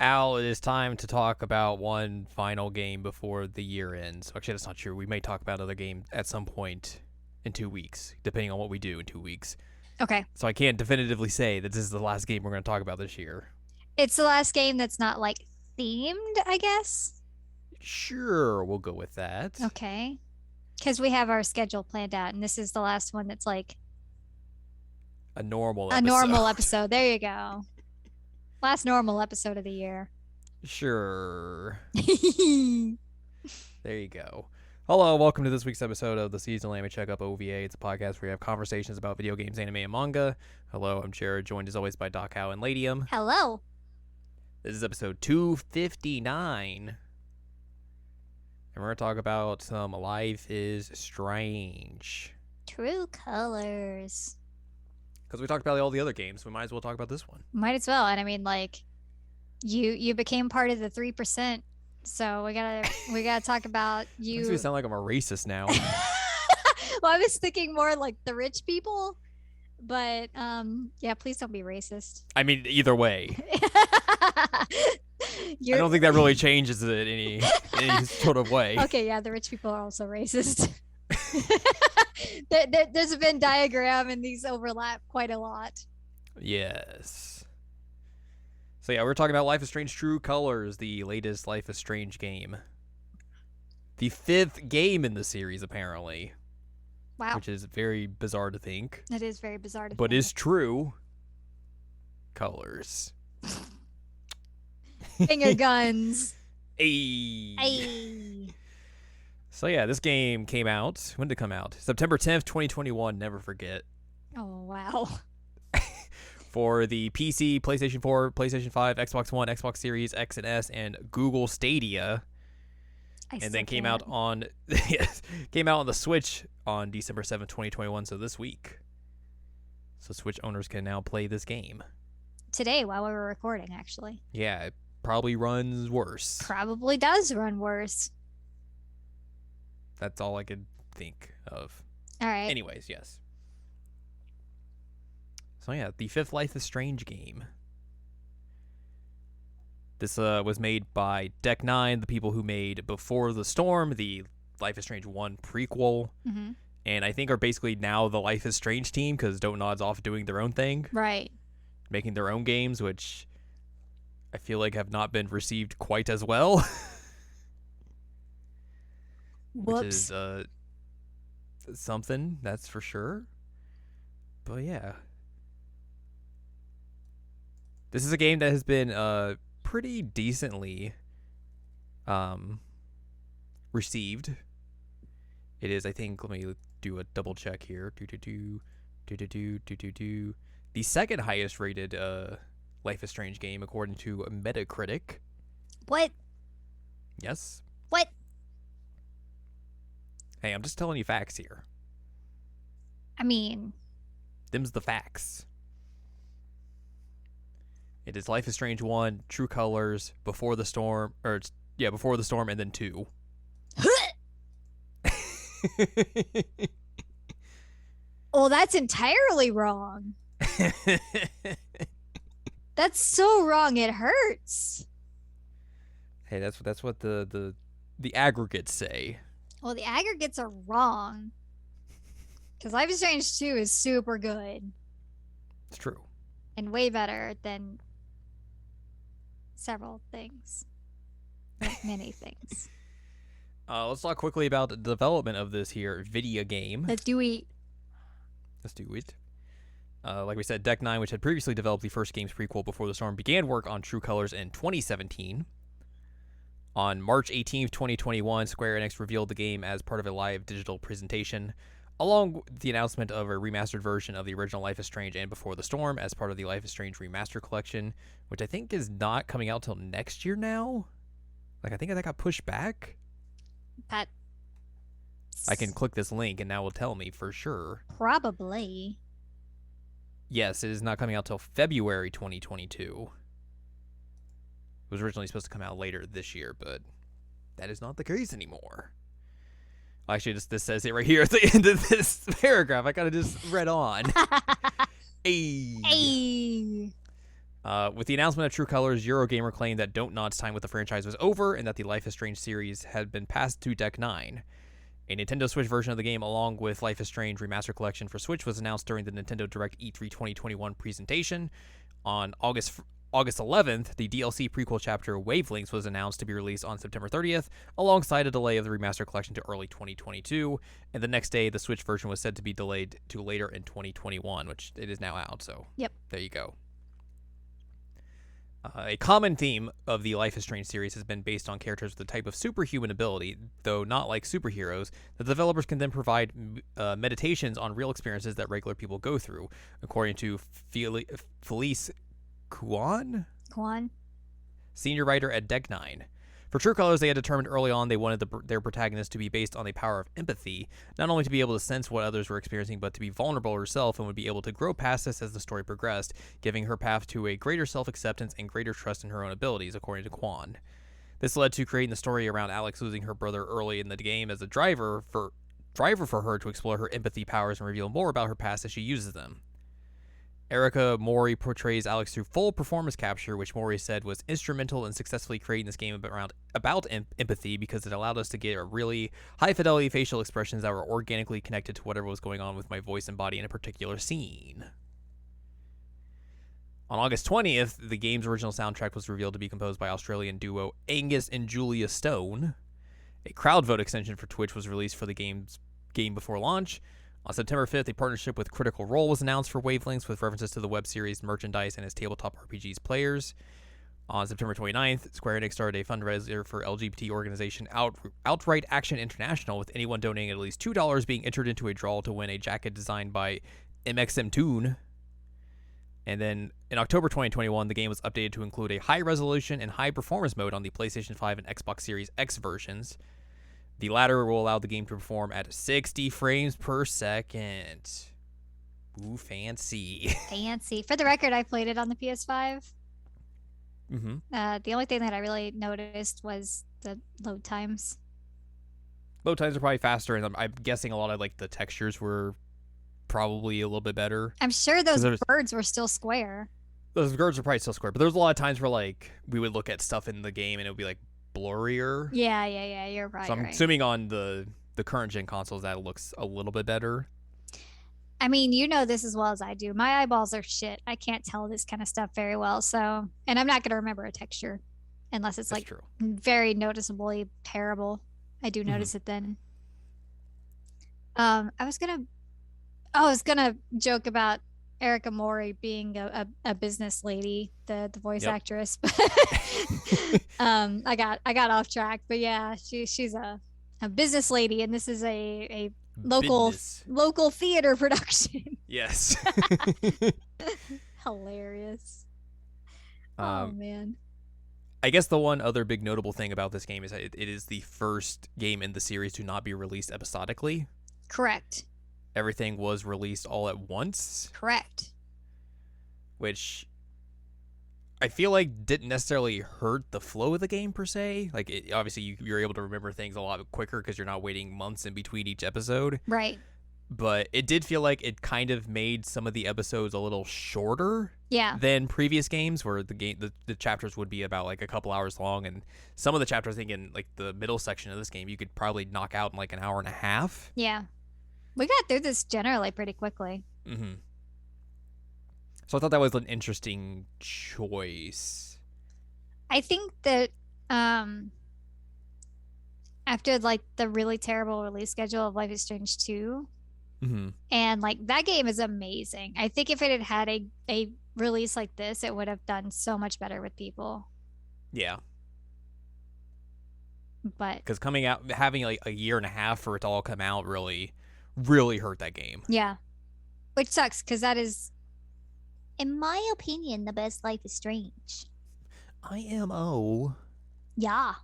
Al, it is time to talk about one final game before the year ends. Actually, that's not true. We may talk about another game at some point in 2 weeks, depending on what we do in 2 weeks. Okay. So I can't definitively say that this is the last game we're going to talk about this year. It's the last game that's not like themed, I guess. Sure, we'll go with that. Okay. Because we have our schedule planned out, and this is the last one that's like A normal a episode. normal episode. There you go. Last normal episode of the year. Sure. There you go. Hello, welcome to this week's episode of the Seasonal Anime Checkup OVA. It's a podcast where we have conversations about video games, anime, and manga. Hello, I'm Jared, joined as always by Doc Howe and Ladium. Hello. This is episode 259. And we're going to talk about some Life is Strange. True colors. Because we talked about all the other games, we might as well talk about this one. Might as well. And I mean, like, you became part of the 3%. So we gotta talk about you. Makes me sound like I'm a racist now. Well, I was thinking more like the rich people, but yeah, please don't be racist. I mean, either way. I don't think that really changes it in any sort of way. Okay, yeah, the rich people are also racist. There's a Venn diagram, and these overlap quite a lot. Yes. So yeah, we're talking about Life is Strange True Colors, the latest Life is Strange game. The 5th game in the series, apparently. Wow. Which is very bizarre to think. That is very bizarre to But think. is true. Colors. Finger guns. Ayy. Ay. So yeah, this game came out. When did it come out? September 10th, 2021. Never forget. Oh, wow. For the PC, PlayStation 4, PlayStation 5, Xbox One, Xbox Series X and S, and Google Stadia. And then came out on the Switch on December 7th, 2021, so this week. So Switch owners can now play this game. Today, while we were recording, actually. Yeah, it probably runs worse. Probably does run worse. That's all I could think of. All right. Anyways, yes. So yeah, the 5th Life is Strange game. This was made by Deck 9, the people who made Before the Storm, the Life is Strange 1 prequel. Mm-hmm. And I think are basically now the Life is Strange team because Don't Nod's off doing their own thing. Right. Making their own games, which I feel like have not been received quite as well. Whoops. Which is something, that's for sure. But yeah. This is a game that has been pretty decently received. It is, I think, let me do a double check here. The second highest rated Life is Strange game according to Metacritic. What? Yes. What? Hey, I'm just telling you facts here. I mean, Them's the facts. It is Life is Strange 1, True Colors, Before the Storm, Before the Storm, and then 2. oh, that's entirely wrong. That's so wrong. It hurts. Hey, that's what the aggregates say. Well, the aggregates are wrong. Because Life is Strange 2 is super good. It's true. And way better than several things. Like many things. Let's talk quickly about the development of this here video game. Let's do it. Let's do it. Like we said, Deck 9, which had previously developed the first game's prequel Before the Storm, began work on True Colors in 2017. On March 18th, 2021, Square Enix revealed the game as part of a live digital presentation, along with the announcement of a remastered version of the original Life is Strange and Before the Storm as part of the Life is Strange Remaster Collection, which I think is not coming out till next year now. Like, I think that got pushed back. That. I can click this link and now will tell me for sure. Probably. Yes, it is not coming out till February 2022. It was originally supposed to come out later this year, but that is not the case anymore. Actually, this says it right here at the end of this paragraph. I gotta just read on. Hey. Hey. With the announcement of True Colors, Eurogamer claimed that Don't Nod's time with the franchise was over and that the Life is Strange series had been passed to Deck 9. A Nintendo Switch version of the game, along with Life is Strange Remaster Collection for Switch, was announced during the Nintendo Direct E3 2021 presentation. On August 11th, the DLC prequel chapter Wavelengths was announced to be released on September 30th, alongside a delay of the Remaster Collection to early 2022. And the next day, the Switch version was said to be delayed to later in 2021, which it is now out. So Yep. There you go. A common theme of the Life is Strange series has been based on characters with a type of superhuman ability, though not like superheroes. The developers can then provide meditations on real experiences that regular people go through, according to Felice Kwan, senior writer at Deck 9. For True Colors, they had determined early on they wanted their protagonist to be based on the power of empathy, not only to be able to sense what others were experiencing, but to be vulnerable herself and would be able to grow past this as the story progressed, giving her path to a greater self-acceptance and greater trust in her own abilities, according to Kwan. This led to creating the story around Alex losing her brother early in the game as a driver for her to explore her empathy powers and reveal more about her past as she uses them. Erica Mori portrays Alex through full performance capture, which Mori said was instrumental in successfully creating this game about empathy because it allowed us to get a really high-fidelity facial expressions that were organically connected to whatever was going on with my voice and body in a particular scene. On August 20th, the game's original soundtrack was revealed to be composed by Australian duo Angus and Julia Stone. A crowd vote extension for Twitch was released for the game before launch. On September 5th, a partnership with Critical Role was announced for Wavelengths with references to the web series merchandise and its tabletop RPGs players. On September 29th, Square Enix started a fundraiser for LGBT organization Outright Action International, with anyone donating at least $2 being entered into a draw to win a jacket designed by MXM Toon. And then in October 2021, the game was updated to include a high-resolution and high-performance mode on the PlayStation 5 and Xbox Series X versions. The latter will allow the game to perform at 60 frames per second. Ooh, fancy. Fancy. For the record, I played it on the PS5. Mm-hmm. The only thing that I really noticed was the load times. Load times are probably faster, and I'm guessing a lot of like the textures were probably a little bit better. I'm sure those birds were still square. Those birds are probably still square, but there's a lot of times where like we would look at stuff in the game and it would be like blurrier. Yeah, you're right. So I'm assuming on the current gen consoles that looks a little bit better. I mean, you know this as well as I do. My eyeballs are shit. I can't tell this kind of stuff very well. So, and I'm not going to remember a texture unless it's That's like true. very noticeably terrible. I do notice it then. I was gonna joke about Erica Mori being a business lady, the voice actress. I got off track, but yeah, she's a business lady, and this is a local theater production. Yes. Hilarious. Oh man. I guess the one other big notable thing about this game is that it is the first game in the series to not be released episodically. Correct. Everything was released all at once. Correct. Which I feel like didn't necessarily hurt the flow of the game per se. Like obviously you're able to remember things a lot quicker because you're not waiting months in between each episode. Right. But it did feel like it kind of made some of the episodes a little shorter than previous games, where the chapters would be about like a couple hours long, and some of the chapters, I think in like the middle section of this game, you could probably knock out in like an hour and a half. Yeah. We got through this generally pretty quickly. Mm-hmm. So I thought that was an interesting choice. I think that after like the really terrible release schedule of Life is Strange 2, and like that game is amazing. I think if it had a release like this, it would have done so much better with people. Yeah. But because coming out, having like a year and a half for it to all come out really hurt that game. Yeah. Which sucks, because that is, in my opinion, the best Life is Strange. IMO. Yeah.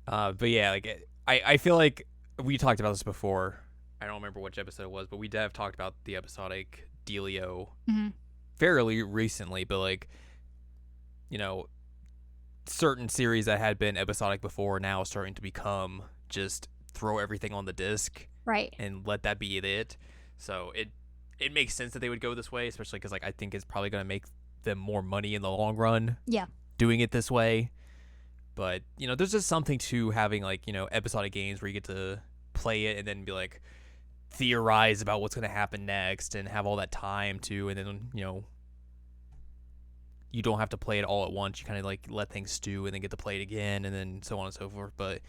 But yeah, like I feel like we talked about this before. I don't remember which episode it was, but we have talked about the episodic dealio fairly recently. But like, you know, certain series that had been episodic before now starting to become just throw everything on the disc, right, and let that be it. So it makes sense that they would go this way, especially because like I think it's probably going to make them more money in the long run. Yeah. Doing it this way. But, there's just something to having, like, episodic games where you get to play it and then be, like, theorize about what's going to happen next and have all that time to, and then, you don't have to play it all at once. You kind of, like, let things stew and then get to play it again and then so on and so forth. But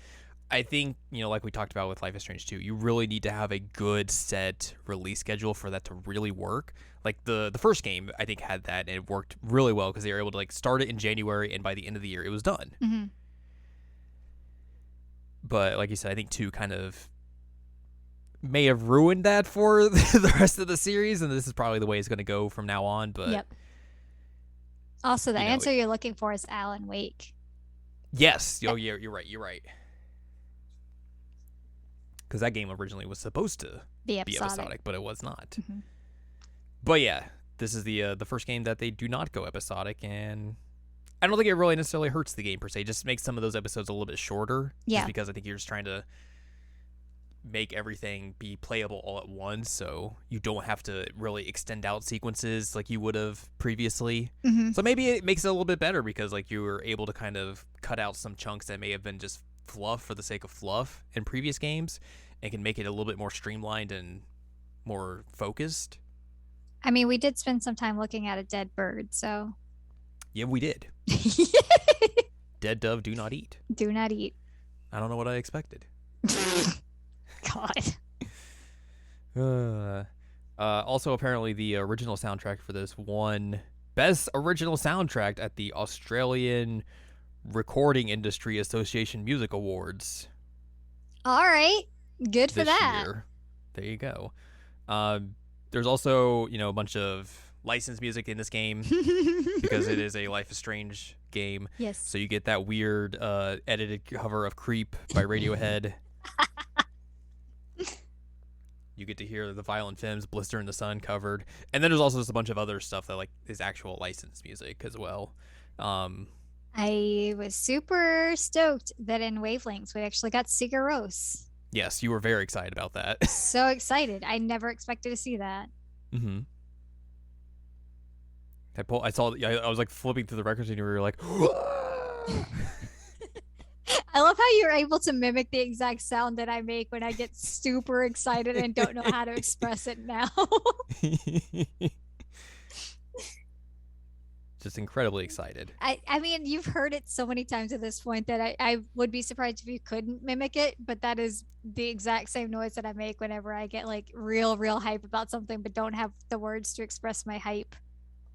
I think, like we talked about with Life is Strange 2, you really need to have a good set release schedule for that to really work. Like, the first game, I think, had that, and it worked really well because they were able to, like, start it in January, and by the end of the year, it was done. Mm-hmm. But like you said, I think 2 kind of may have ruined that for the rest of the series, and this is probably the way it's going to go from now on. But yep. Also, the answer you're looking for is Alan Wake. Yes. Oh, yeah, you're right. Because that game originally was supposed to be episodic, but it was not. Mm-hmm. But yeah, this is the first game that they do not go episodic, and I don't think it really necessarily hurts the game per se. It just makes some of those episodes a little bit shorter. Yeah. Just because I think you're just trying to make everything be playable all at once, so you don't have to really extend out sequences like you would have previously. Mm-hmm. So maybe it makes it a little bit better because like you were able to kind of cut out some chunks that may have been just fluff for the sake of fluff in previous games, and can make it a little bit more streamlined and more focused. I mean, we did spend some time looking at a dead bird, so. Yeah, we did. Dead dove do not eat. Do not eat. I don't know what I expected. God. Also, apparently, the original soundtrack for this won Best Original Soundtrack at the Australian Recording Industry Association Music Awards. All right. Good for that. Year. There you go. There's also, a bunch of licensed music in this game because it is a Life is Strange game. Yes. So you get that weird edited cover of Creep by Radiohead. You get to hear the Violent Femmes Blister in the Sun covered. And then there's also just a bunch of other stuff that like is actual licensed music as well. I was super stoked that in Wavelengths we actually got Sigur Rós. Yes, you were very excited about that. So excited. I never expected to see that. Mm-hmm. I was like flipping through the records and you were like, I love how you're able to mimic the exact sound that I make when I get super excited and don't know how to express it now. Just incredibly excited. I mean, you've heard it so many times at this point that I would be surprised if you couldn't mimic it, but that is the exact same noise that I make whenever I get like real hype about something but don't have the words to express my hype.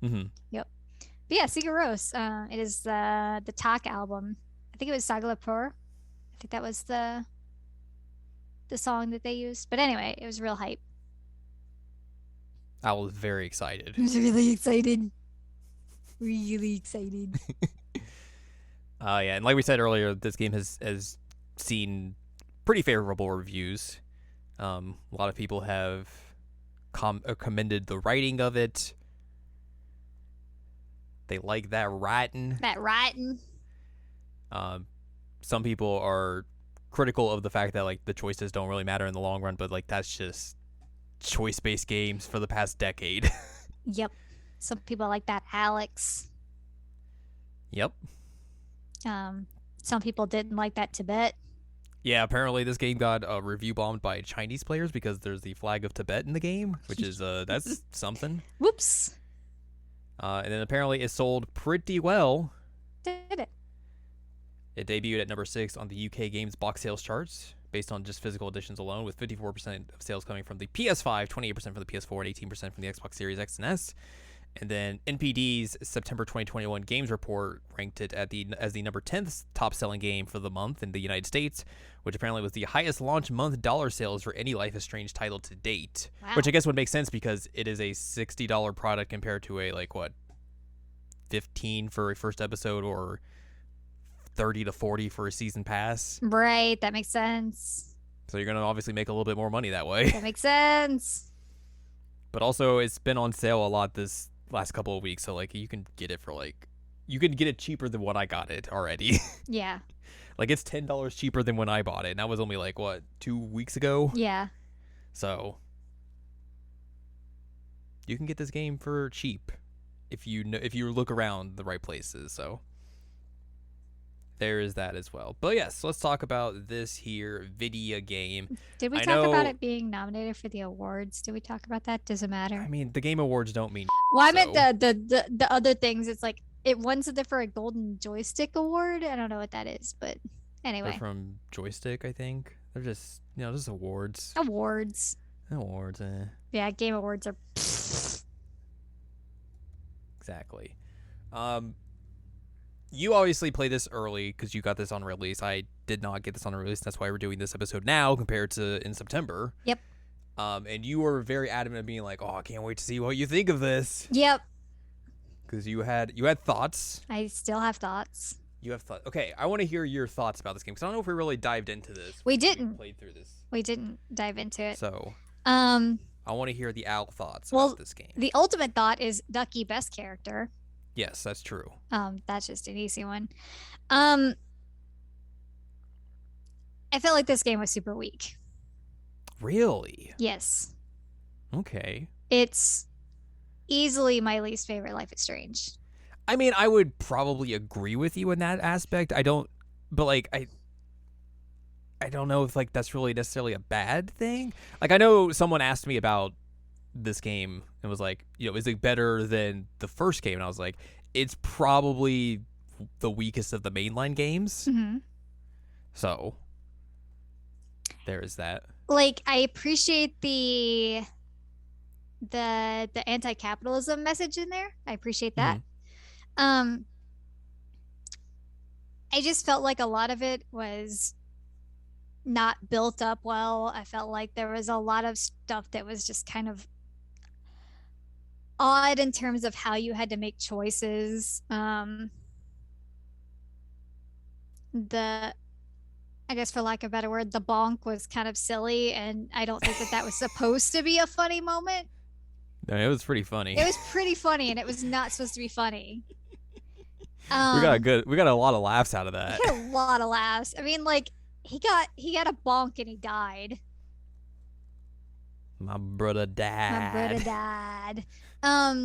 Mm-hmm. Yep. But yeah, Sigur Rós. It is the Tak album. I think it was Saga Lapur. I think that was the song that they used. But anyway, it was real hype. I was very excited. I was really excited. Really excited. Yeah, and like we said earlier, this game has seen pretty favorable reviews. A lot of people have commended the writing of it. They like that writing. Some people are critical of the fact that like the choices don't really matter in the long run, but like that's just choice-based games for the past decade. Yep. Some people like that Alex. Yep. Some people didn't like that Tibet. Yeah, apparently this game got review bombed by Chinese players because there's the flag of Tibet in the game, which is that's something. Whoops. And then apparently it sold pretty well. Did it? It debuted at number 6 on the UK Games box sales charts based on just physical editions alone, with 54% of sales coming from the PS5, 28% from the PS4, and 18% from the Xbox Series X and S. And then NPD's September 2021 Games Report ranked it as the number 10th top-selling game for the month in the United States, which apparently was the highest launch month dollar sales for any Life is Strange title to date. Wow. Which I guess would make sense because it is a $60 product compared to a, $15 for a first episode or $30 to $40 for a season pass. Right, that makes sense. So you're going to obviously make a little bit more money that way. That makes sense. But also, it's been on sale a lot this last couple of weeks, so you can get it for you can get it cheaper than what I got it already. Yeah. It's $10 cheaper than when I bought it, and that was only 2 weeks ago. Yeah. So You can get this game for cheap if you look around the right places. So there is that as well. But yes, let's talk about this here video game. Did we I talk about know. it being nominated for the awards? Did we talk about that? Does it matter? I mean, the Game Awards don't mean. Well, I meant So the other things. It's like it wins for a golden joystick award. I don't know what that is, but they're anyway, from Joystick, I think. They're just just awards. awards. Awards. Yeah, game awards are. Exactly. You obviously played this early because you got this on release. I did not get this on release. That's why we're doing this episode now compared to in September. Yep. And you were very adamant of being like, "Oh, I can't wait to see what you think of this." Yep. Because you had thoughts. I still have thoughts. You have thoughts. Okay, I want to hear your thoughts about this game because I don't know if we really dived into this. We didn't. Played through this. We didn't dive into it. So. I want to hear the Al thoughts about this game. The ultimate thought is Ducky best character. Yes, that's true. That's just an easy one. I felt like this game was super weak. Really? Yes. Okay. It's easily my least favorite Life is Strange. I mean, I would probably agree with you in that aspect. I don't know if like that's really necessarily a bad thing. Like I know someone asked me about this game and was like, is it better than the first game? And I was like, it's probably the weakest of the mainline games. Mm-hmm. So there is that. Like I appreciate the anti-capitalism message in there. I appreciate that. Mm-hmm. I just felt like a lot of it was not built up well. I felt like there was a lot of stuff that was just kind of odd in terms of how you had to make choices. I guess for lack of a better word, the bonk was kind of silly, and I don't think that was supposed to be a funny moment. No, it was pretty funny. It was pretty funny, and it was not supposed to be funny. We got a lot of laughs out of that. We got a lot of laughs. I mean, like he got a bonk and he died. My brother died. I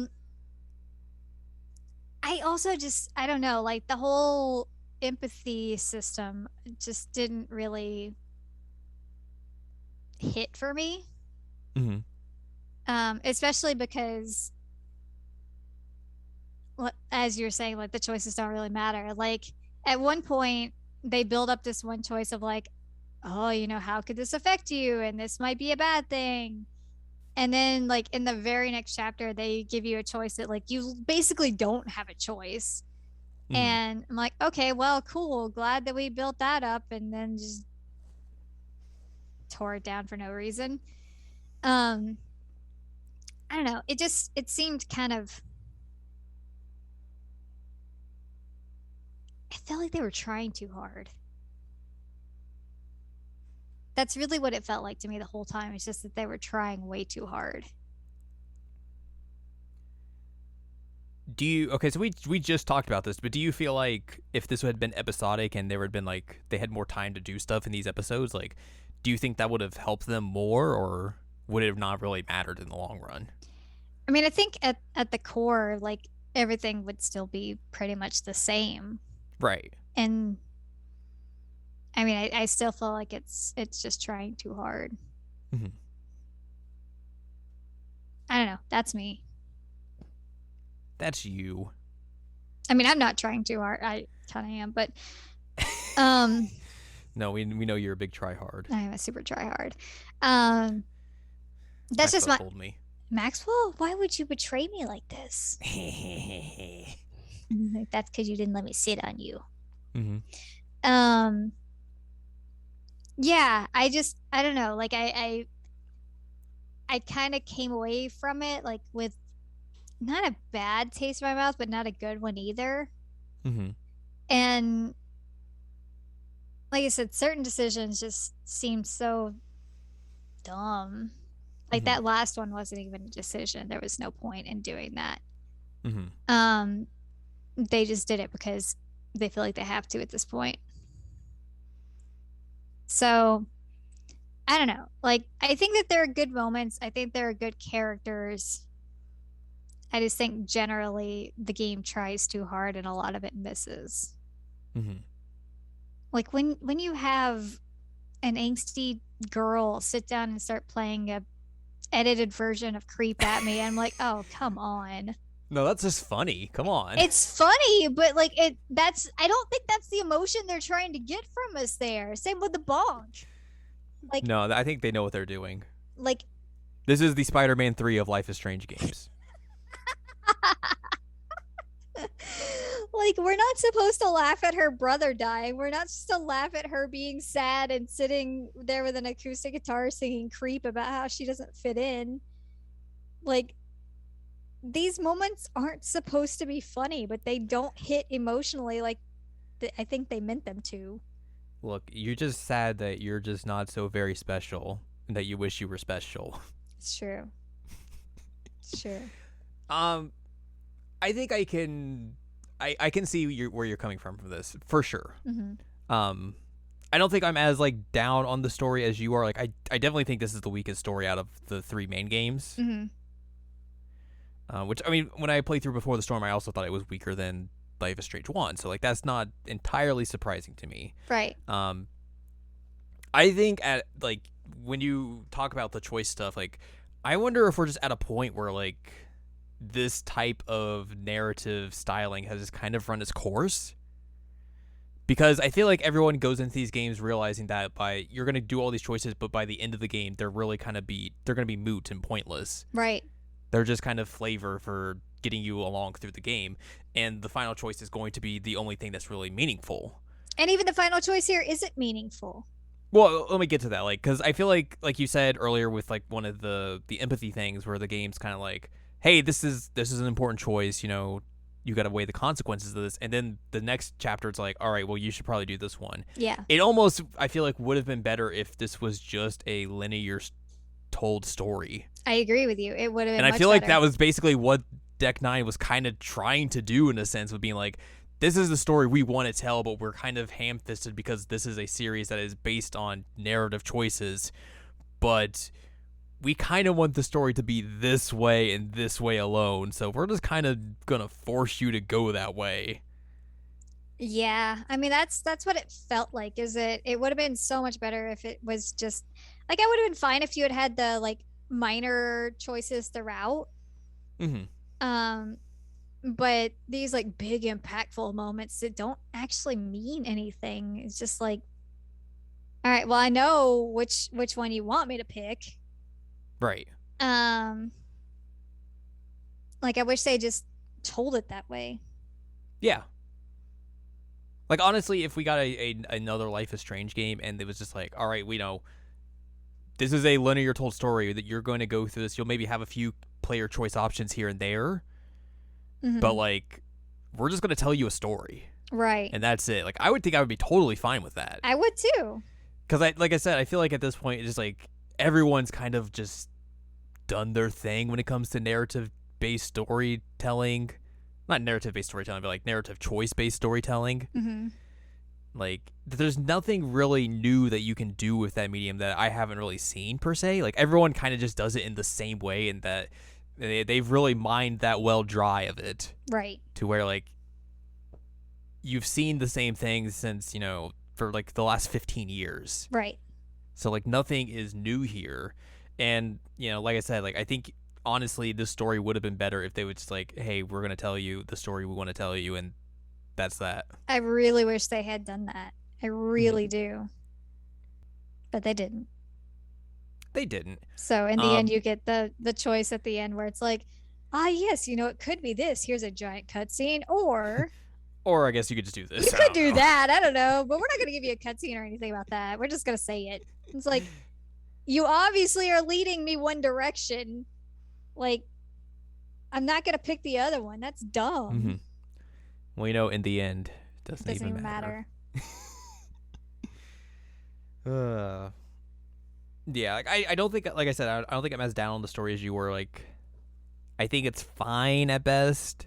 also I don't know, like the whole empathy system just didn't really hit for me. Mm-hmm. Especially because, as you're saying, like the choices don't really matter. Like at one point, they build up this one choice of like, oh, how could this affect you? And this might be a bad thing. And then like in the very next chapter, they give you a choice that like you basically don't have a choice. Mm-hmm. And I'm like, okay, well, cool. Glad that we built that up and then just tore it down for no reason. I don't know. It seemed kind of, I felt like they were trying too hard. That's really what it felt like to me the whole time. It's just that they were trying way too hard. Okay, so we just talked about this, but do you feel like if this had been episodic and there had been like they had more time to do stuff in these episodes, like do you think that would have helped them more, or would it have not really mattered in the long run? I mean, I think at the core, like everything would still be pretty much the same. Right. And I mean, I still feel like it's just trying too hard. Mm-hmm. I don't know. That's me. That's you. I mean, I'm not trying too hard. I kind of am, but no, we know you're a big try hard. I am a super try hard. That's Maxwell just my told me. Maxwell, why would you betray me like this? That's because you didn't let me sit on you. Mm-hmm. Yeah, I don't know. Like I kind of came away from it like with not a bad taste in my mouth, but not a good one either. Mm-hmm. And like I said, certain decisions just seemed so dumb. Like that last one wasn't even a decision. There was no point in doing that. Mm-hmm. They just did it because they feel like they have to at this point. So I don't know. Like I think that there are good moments. I think there are good characters. I just think generally the game tries too hard and a lot of it misses. Mm-hmm. Like when you have an angsty girl sit down and start playing a edited version of Creep at Me, I'm like, oh, come on. No, that's just funny. Come on. It's funny, but like I don't think that's the emotion they're trying to get from us there. Same with the bonk. Like No, I think they know what they're doing. like This is the Spider-Man 3 of Life is Strange games. like we're not supposed to laugh at her brother dying. We're not supposed to laugh at her being sad and sitting there with an acoustic guitar singing Creep about how she doesn't fit in. Like these moments aren't supposed to be funny, but they don't hit emotionally like I think they meant them to. Look, you're just sad that you're just not so very special and that you wish you were special. It's true. It's true. I think I can see where you're coming from this for sure. Mm-hmm. I don't think I'm as like down on the story as you are. Like I definitely think this is the weakest story out of the 3 main games. Mm-hmm. Which, I mean, when I played through Before the Storm, I also thought it was weaker than Life is Strange 1. So like that's not entirely surprising to me. Right. I think at like when you talk about the choice stuff, like I wonder if we're just at a point where like this type of narrative styling has just kind of run its course. Because I feel like everyone goes into these games realizing that you're going to do all these choices, but by the end of the game, they're really they're going to be moot and pointless. Right. They're just kind of flavor for getting you along through the game. And the final choice is going to be the only thing that's really meaningful. And even the final choice here isn't meaningful. Well, let me get to that. Like, because I feel like you said earlier with like one of the empathy things where the game's kind of like, hey, this is an important choice. You know, you got to weigh the consequences of this. And then the next chapter, it's like, all right, well, you should probably do this one. Yeah. It almost, I feel like, would have been better if this was just a linear told story. I agree with you. It would have been and much I feel like better. that was basically what Deck 9 was kind of trying to do in a sense, with being like, this is the story we want to tell, but we're kind of ham-fisted because this is a series that is based on narrative choices. But we kind of want the story to be this way and this way alone, so we're just kind of gonna force you to go that way. Yeah, I mean that's what it felt like. Is it would have been so much better if it was just like I would have been fine if you had the like minor choices throughout. Mm-hmm. But these like big impactful moments that don't actually mean anything. It's just like, all right, well I know which one you want me to pick. Right. Like I wish they just told it that way. Yeah. Like honestly, if we got another Life is Strange game and it was just like, all right, we know this is a linear told story that you're going to go through this, you'll maybe have a few player choice options here and there, but like we're just going to tell you a story, right? And that's it. Like I would think I would be totally fine with that. I would too. Because like I said, I feel like at this point it's just like everyone's kind of just done their thing when it comes to narrative-based storytelling. Not narrative-based storytelling, but like narrative choice-based storytelling. Mm-hmm. Like, there's nothing really new that you can do with that medium that I haven't really seen, per se. Like, everyone kind of just does it in the same way, and that they've really mined that well dry of it. Right. To where, like, you've seen the same things since, you know, for, like, the last 15 years. Right. So, like, nothing is new here. And, you know, like I said, like, I think, honestly, this story would have been better if they would just, like, hey, we're going to tell you the story we want to tell you, and that's that. I really wish they had done that. I really do. But they didn't. They didn't. So in the end, you get the choice at the end where it's like, yes, you know, it could be this. Here's a giant cutscene, or or I guess you could just do this. You could do that. I don't know, but we're not going to give you a cutscene or anything about that. We're just going to say it. It's like, you obviously are leading me one direction. Like, I'm not going to pick the other one. That's dumb. Mm-hmm. Well, you know, in the end, it doesn't even matter. Yeah, like, I don't think, like I said, I don't think I'm as down on the story as you were. Like, I think it's fine at best.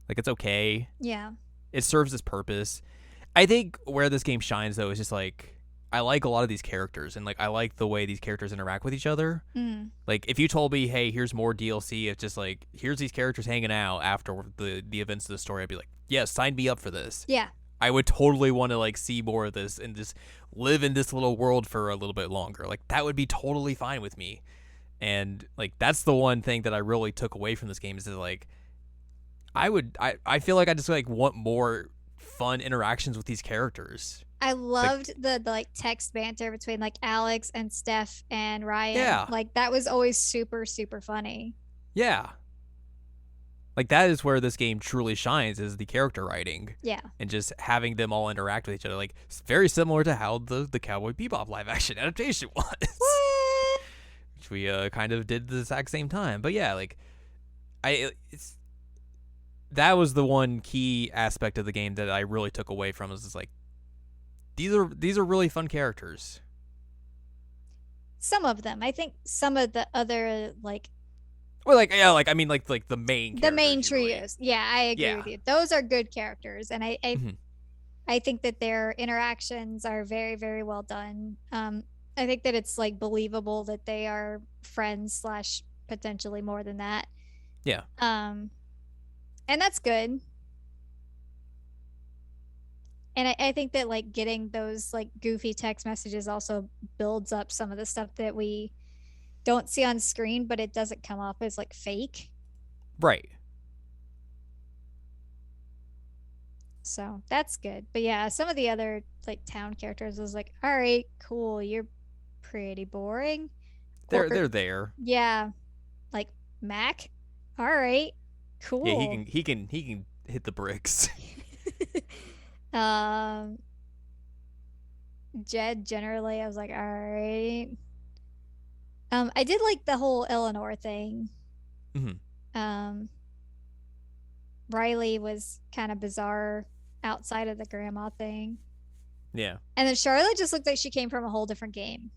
Like, it's okay. Yeah. It serves its purpose. I think where this game shines, though, is just like, I like a lot of these characters, and like I like the way these characters interact with each other. Mm. Like if you told me, hey, here's more DLC, it's just like here's these characters hanging out after the events of the story, I'd be like, yeah, sign me up for this. Yeah. I would totally want to like see more of this and just live in this little world for a little bit longer. Like that would be totally fine with me. And like that's the one thing that I really took away from this game is that like I feel like I just like want more fun interactions with these characters. I loved the like text banter between like Alex and Steph and Ryan. Yeah. Like that was always super, super funny. Yeah. Like that is where this game truly shines is the character writing. Yeah. And just having them all interact with each other. Like it's very similar to how the Cowboy Bebop live action adaptation was. What? Which we kind of did the exact same time. But yeah, like it's that was the one key aspect of the game that I really took away from is like these are really fun characters. Some of them. I think some of the other like Well, like yeah, like I mean like the main the main characters, really. trios. Yeah, I agree with you. Those are good characters, and I think that their interactions are very, very well done. I think that it's like believable that they are friends slash potentially more than that. Yeah. And that's good. And I think that like getting those like goofy text messages also builds up some of the stuff that we don't see on screen, but it doesn't come off as like fake. Right. So that's good. But yeah, some of the other like town characters was like, all right, cool, you're pretty boring. They're there. Yeah. Like Mac. All right. Cool. Yeah, he can hit the bricks. Jed generally I was like, all right. I did like the whole Eleanor thing. Riley was kind of bizarre outside of the grandma thing. Yeah. And then Charlotte just looked like she came from a whole different game.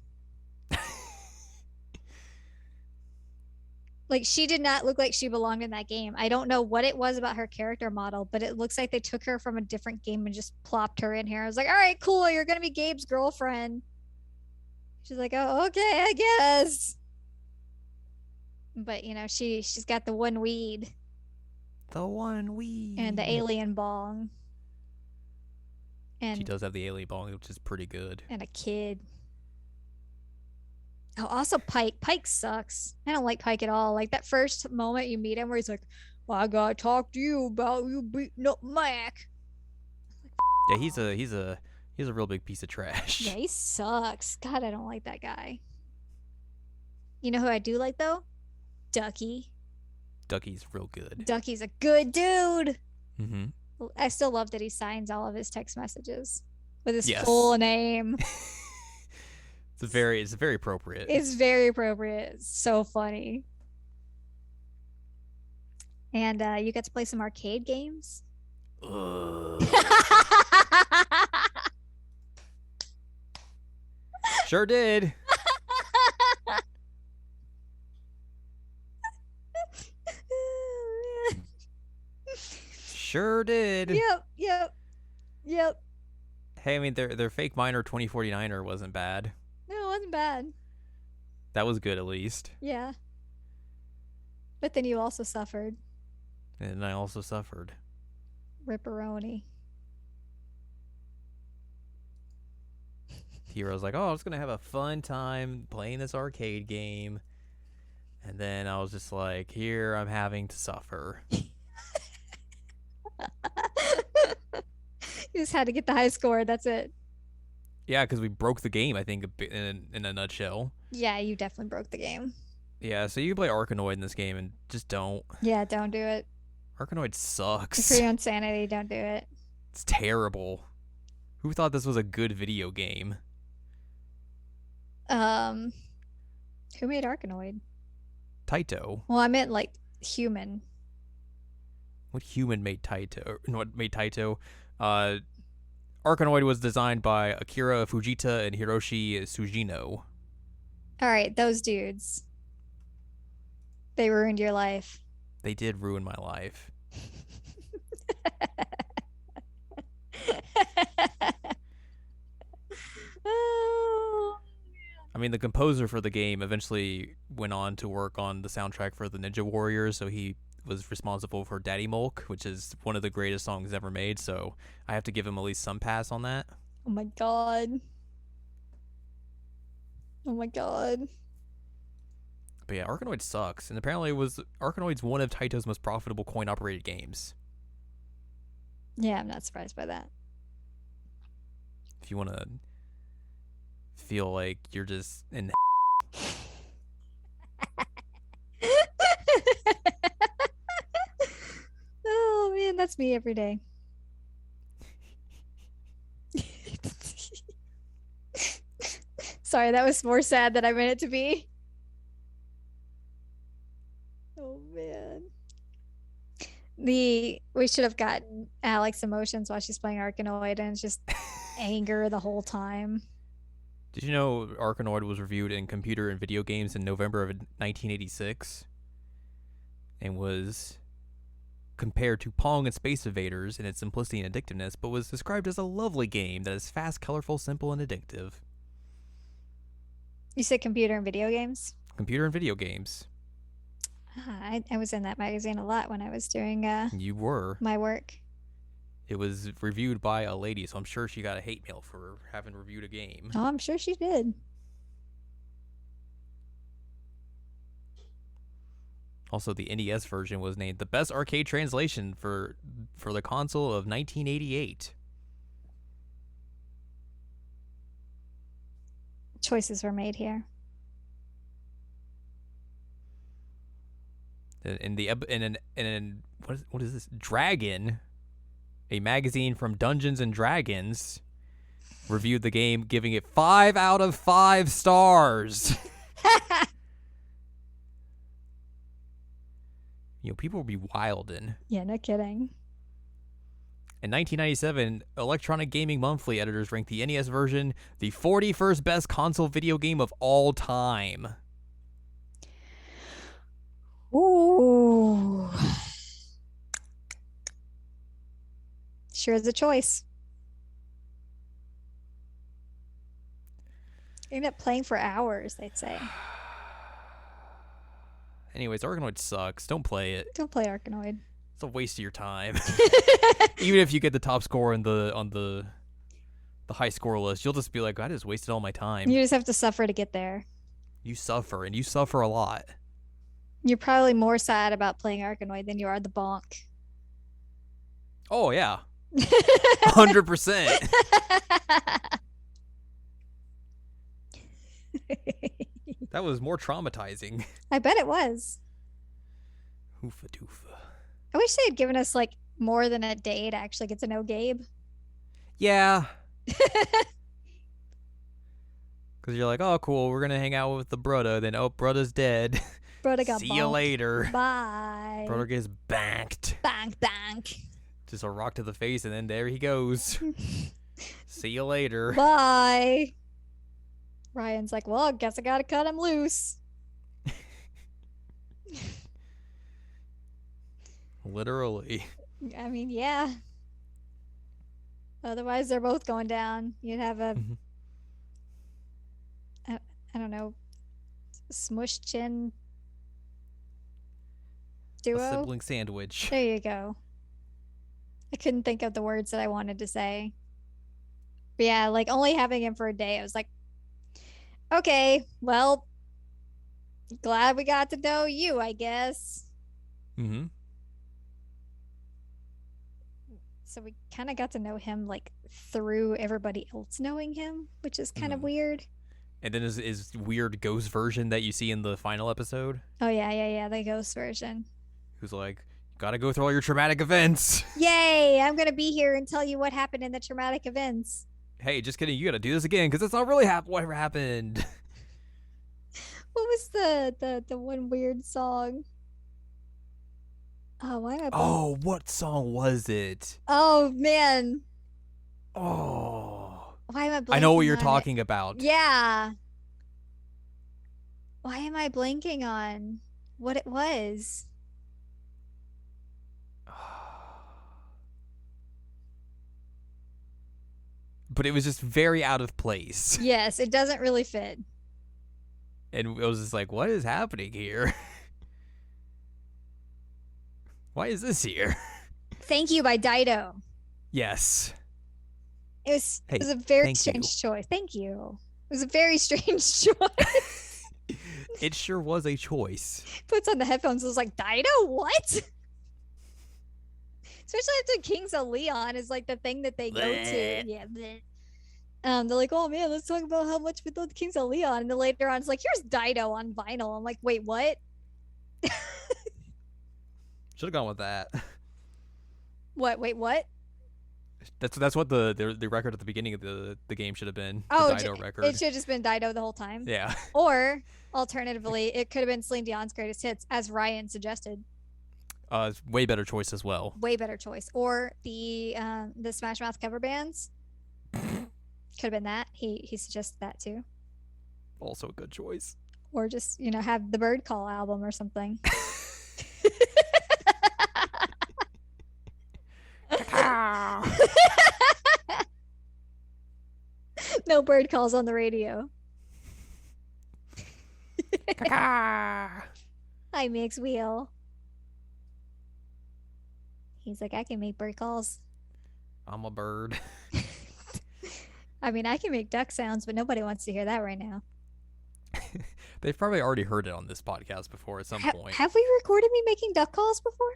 Like she did not look like she belonged in that game. I don't know what it was about her character model, but it looks like they took her from a different game and just plopped her in here. I was like, all right, cool, you're gonna be Gabe's girlfriend. She's like, oh, okay, I guess. But you know, she's got the one weed. The one weed. And the alien bong. And she does have the alien bong, which is pretty good. And a kid. Oh, also Pike. Pike sucks. I don't like Pike at all. Like that first moment you meet him where he's like, well, I gotta talk to you about you beating up Mac. Yeah, he's a real big piece of trash. Yeah, he sucks. God, I don't like that guy. You know who I do like though? Ducky. Ducky's real good. Ducky's a good dude. Mm-hmm. I still love that he signs all of his text messages with his full name. It's very appropriate. It's very appropriate. It's so funny. And you get to play some arcade games. Sure did. Sure did. Yep. Hey, I mean, their fake minor 2049er wasn't bad. No, it wasn't bad. That was good, at least. Yeah. But then you also suffered. And I also suffered. Ripperoni. Hero's like, oh, I was going to have a fun time playing this arcade game. And then I was just like, here, I'm having to suffer. You just had to get the high score. That's it. Yeah, because we broke the game, I think, in a nutshell. Yeah, you definitely broke the game. Yeah, so you can play Arkanoid in this game and just don't. Yeah, don't do it. Arkanoid sucks. For your insanity, don't do it. It's terrible. Who thought this was a good video game? Who made Arkanoid? Taito. Well, I meant like human. What human made Taito? What made Taito? Arkanoid was designed by Akira Fujita and Hiroshi Sugino. All right, those dudes. They ruined your life. They did ruin my life. mean, the composer for the game eventually went on to work on the soundtrack for the Ninja Warriors, so he was responsible for Daddy Mulk, which is one of the greatest songs ever made, so I have to give him at least some pass on that. Oh my god. Oh my god. But yeah, Arkanoid sucks, and apparently Arkanoid's one of Taito's most profitable coin-operated games. Yeah, I'm not surprised by that. If you want to feel like you're just in Oh man, that's me every day. Sorry, that was more sad than I meant it to be. Oh man. We should have gotten Alex emotions while she's playing Arkanoid, and it's just anger the whole time. Did you know Arkanoid was reviewed in Computer and Video Games in November of 1986 and was compared to Pong and Space Invaders in its simplicity and addictiveness, but was described as a lovely game that is fast, colorful, simple, and addictive. You said computer and video games? Computer and Video Games. I was in that magazine a lot when I was doing You were. my work. It was reviewed by a lady, so I'm sure she got a hate mail for having reviewed a game. Oh, I'm sure she did. Also, the NES version was named the best arcade translation for the console of 1988. Choices were made here. What is this? Dragon, a magazine from Dungeons and Dragons, reviewed the game, giving it 5 out of 5 stars. People will be wildin'. Yeah, no kidding. In 1997, Electronic Gaming Monthly editors ranked the NES version the 41st best console video game of all time. Ooh. Sure is a choice. You end up playing for hours, they'd say. Anyways, Arkanoid sucks. Don't play it. Don't play Arkanoid. It's a waste of your time. Even if you get the top score on the high score list, you'll just be like, I just wasted all my time. You just have to suffer to get there. You suffer, and you suffer a lot. You're probably more sad about playing Arkanoid than you are the bonk. Oh, yeah. 100%. That was more traumatizing. I bet it was. Oofa doofa. I wish they had given us like more than a day to actually get to know Gabe. Yeah. Because you're like, oh, cool, we're going to hang out with the brother. Then, oh, brother's dead. Brother got See bonked. you later. Bye. Brother gets banked. Bank, bank. Just a rock to the face, and then there he goes. See you later. Bye. Ryan's like, well, I guess I gotta cut him loose. Literally. I mean, yeah. Otherwise, they're both going down. You'd have a, I don't know, smush chin duo. A sibling sandwich. There you go. I couldn't think of the words that I wanted to say. But yeah, like only having him for a day, I was like, okay, well, glad we got to know you, I guess. Mm-hmm. So we kind of got to know him like through everybody else knowing him, which is kind of weird. And then his weird ghost version that you see in the final episode. Oh, yeah, the ghost version. Who's like, gotta go through all your traumatic events. Yay, I'm going to be here and tell you what happened in the traumatic events. Hey, just kidding, you gotta do this again, because that's not really whatever happened. What was the one weird song? Oh, why am I? Oh, what song was it? Oh man. Oh. Why am I blanking I know what you're on talking it? about. Yeah. Why am I blanking on what it was? But it was just very out of place. Yes, it doesn't really fit. And it was just like, what is happening here? Why is this here? Thank You by Dido. Yes. It was a very strange choice. Thank you. It was a very strange choice. It sure was a choice. Puts on the headphones and was like, Dido? What? Especially after Kings of Leon is like the thing that they go to. Yeah. Bleh. They're like, oh man, let's talk about how much we love Kings of Leon. And then later on, it's like, here's Dido on vinyl. I'm like, wait, what? Should have gone with that. What? Wait, what? That's what the record at the beginning of the game should have been. Oh, the Dido record. It should have just been Dido the whole time. Yeah. Or alternatively, it could have been Celine Dion's Greatest Hits, as Ryan suggested. It's way better choice as well. Way better choice. Or the Smash Mouth cover bands. Could have been that. He suggested that too. Also a good choice. Or just, have the Bird Call album or something. No bird calls on the radio. Hi, Mix Wheel. He's like, I can make bird calls. I'm a bird. I mean, I can make duck sounds, but nobody wants to hear that right now. They've probably already heard it on this podcast before at some point. Have we recorded me making duck calls before?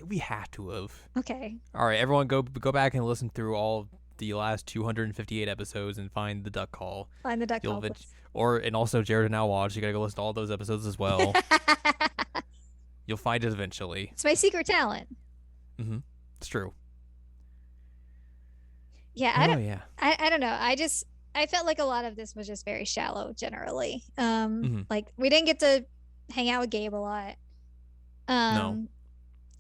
We had to have. Okay. All right, everyone, go back and listen through all the last 258 episodes and find the duck call. Find the duck call. And also Jared and Now Watch. You gotta go listen to all those episodes as well. You'll find it eventually. It's my secret talent. Mm-hmm. It's true. Yeah, I don't know. I felt like a lot of this was just very shallow generally. Like we didn't get to hang out with Gabe a lot. No.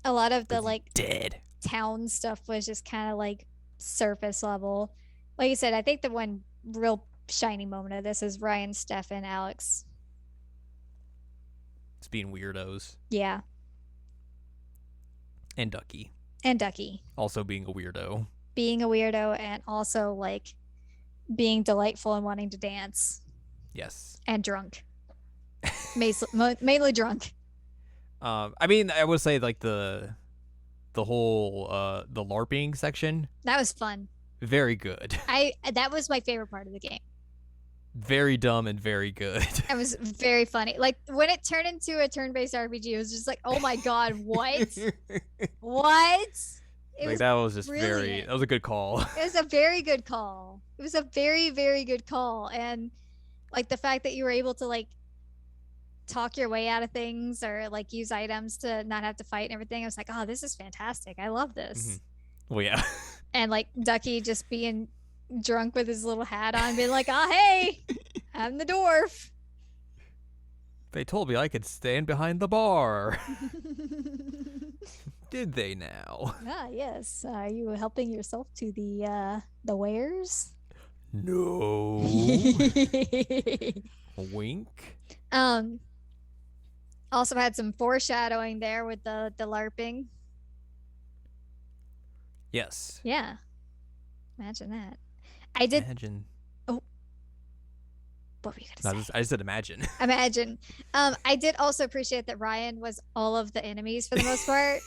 A lot of the dead town stuff was just kind of like surface level. Like you said, I think the one real shining moment of this is Ryan, Steph, and Alex. It's being weirdos. Yeah. And Ducky. Also being a weirdo. And also like being delightful and wanting to dance. Yes. And drunk. Mainly drunk. I mean, I would say like the whole the LARPing section. That was fun. Very good. That was my favorite part of the game. Very dumb and very good. It was very funny. Like when it turned into a turn-based RPG, it was just like, oh my god, what? What? That was just that was a good call. It was a very good call. It was a very, very good call. And like the fact that you were able to like talk your way out of things or like use items to not have to fight and everything. I was like, oh, this is fantastic. I love this. Mm-hmm. Well, yeah. And like Ducky just being drunk with his little hat on, being like, oh, hey, I'm the dwarf. They told me I could stand behind the bar. Did they now? Ah, yes. Are you helping yourself to the wares? No. Wink. Also had some foreshadowing there with the LARPing. Yes. Yeah. Imagine that. I did. Imagine. Oh. What were you gonna say? I just said imagine. Imagine. I did also appreciate that Ryan was all of the enemies for the most part.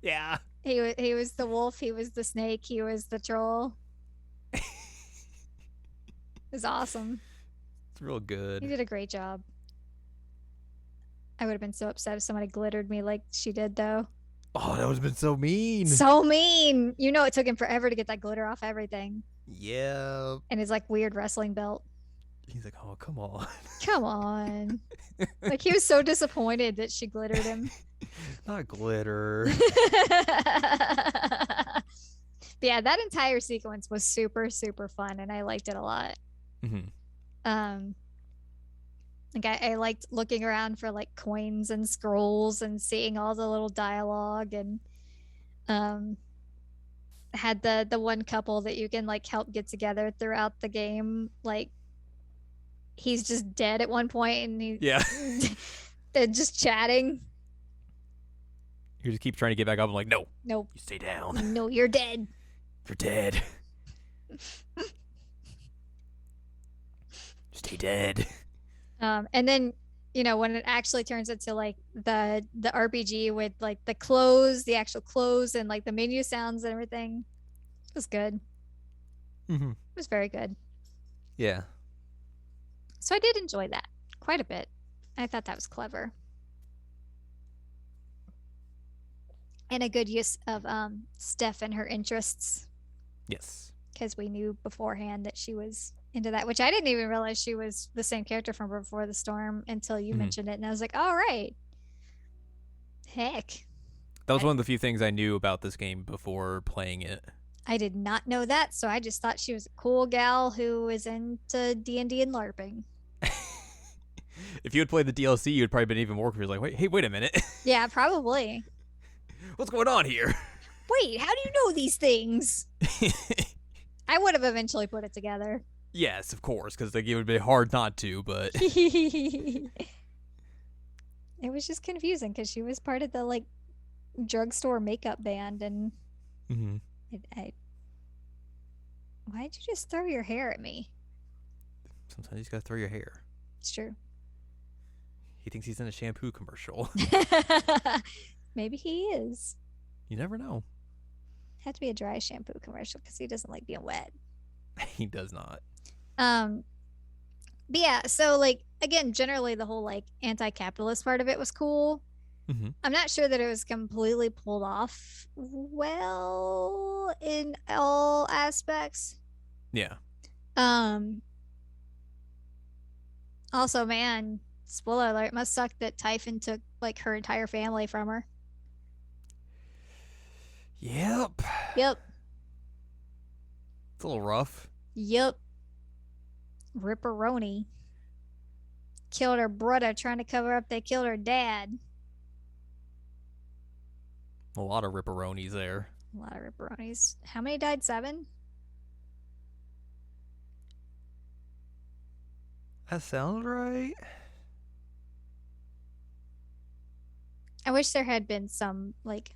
Yeah. He was the wolf. He was the snake. He was the troll. It was awesome. It's real good. He did a great job. I would have been so upset if somebody glittered me like she did, though. Oh, that would have been so mean. So mean. You know, it took him forever to get that glitter off everything. Yeah. And his like weird wrestling belt. He's like, oh, come on. Come on. Like he was so disappointed that she glittered him. Not glitter. But yeah, that entire sequence was super, super fun, and I liked it a lot. Mm-hmm. Like I liked looking around for like coins and scrolls and seeing all the little dialogue, and had the one couple that you can like help get together throughout the game. Like he's just dead at one point, and they're just chatting. You just keep trying to get back up. I'm like, no. Nope. You stay down. No, you're dead. You're dead. Stay dead. And then when it actually turns into like the RPG with like the clothes, the actual clothes, and like the menu sounds and everything, it was good. Mm-hmm. It was very good. Yeah. So I did enjoy that quite a bit. I thought that was clever and a good use of Steph and her interests, Yes. because we knew beforehand that she was into that, which I didn't even realize she was the same character from Before the Storm until you mentioned it, and I was like, all right, heck. That was I, one of the few things I knew about this game before playing it. I did not know that, so I just thought she was a cool gal who was into D&D and LARPing. If you had played the DLC, you'd probably been even more confused. Like, wait a minute. Yeah, probably. What's going on here? Wait, how do you know these things? I would have eventually put it together. Yes, of course, because like, it would be hard not to, but It was just confusing because she was part of the like drugstore makeup band, and mm-hmm. why'd you just throw your hair at me? Sometimes you just gotta throw your hair. It's true. He thinks he's in a shampoo commercial. Maybe he is. You never know. Had to be a dry shampoo commercial because he doesn't like being wet. He does not. But yeah, so like again, generally the whole like anti-capitalist part of it was cool. Mm-hmm. I'm not sure that it was completely pulled off well in all aspects. Yeah. Also, man, spoiler alert, it must suck that Typhon took like her entire family from her. Yep. Yep. It's a little rough. Yep. Ripperoni. Killed her brother trying to cover up they killed her dad. A lot of ripperonis there. A lot of ripperonis. How many died? 7? That sounds right. I wish there had been some like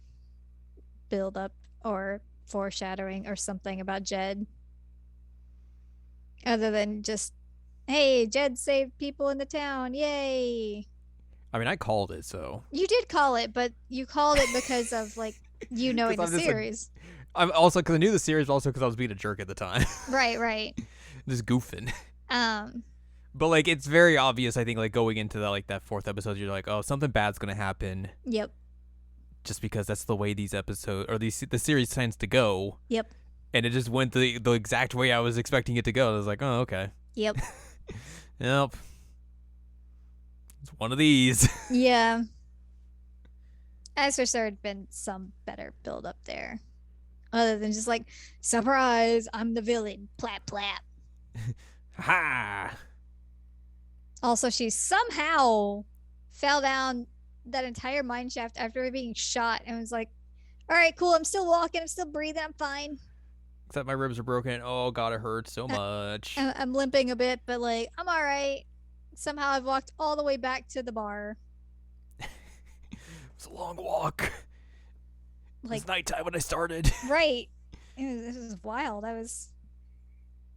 build up or foreshadowing or something about Jed. Other than just, hey, Jed saved people in the town. Yay. I mean, I called it, so. You did call it, but you called it because of like knowing the series. Like, I'm also because I knew the series, but also because I was being a jerk at the time. Right. Just goofing. But like it's very obvious, I think, like going into that 4th episode, you're like, oh, something bad's gonna happen. Yep. Just because that's the way these episodes or the series tends to go. Yep. And it just went the exact way I was expecting it to go. I was like, oh, okay. Yep. Yep. It's one of these. Yeah. I just wish there had been some better build up there. Other than just like, surprise, I'm the villain. Plap, plap. Ha! Also, she somehow fell down that entire mine shaft after being shot and was like, all right, cool. I'm still walking. I'm still breathing. I'm fine. Except my ribs are broken. Oh, God, it hurts so much. I'm limping a bit, but like, I'm all right. Somehow I've walked all the way back to the bar. It was a long walk. Like, it was nighttime when I started. Right. This was wild. I was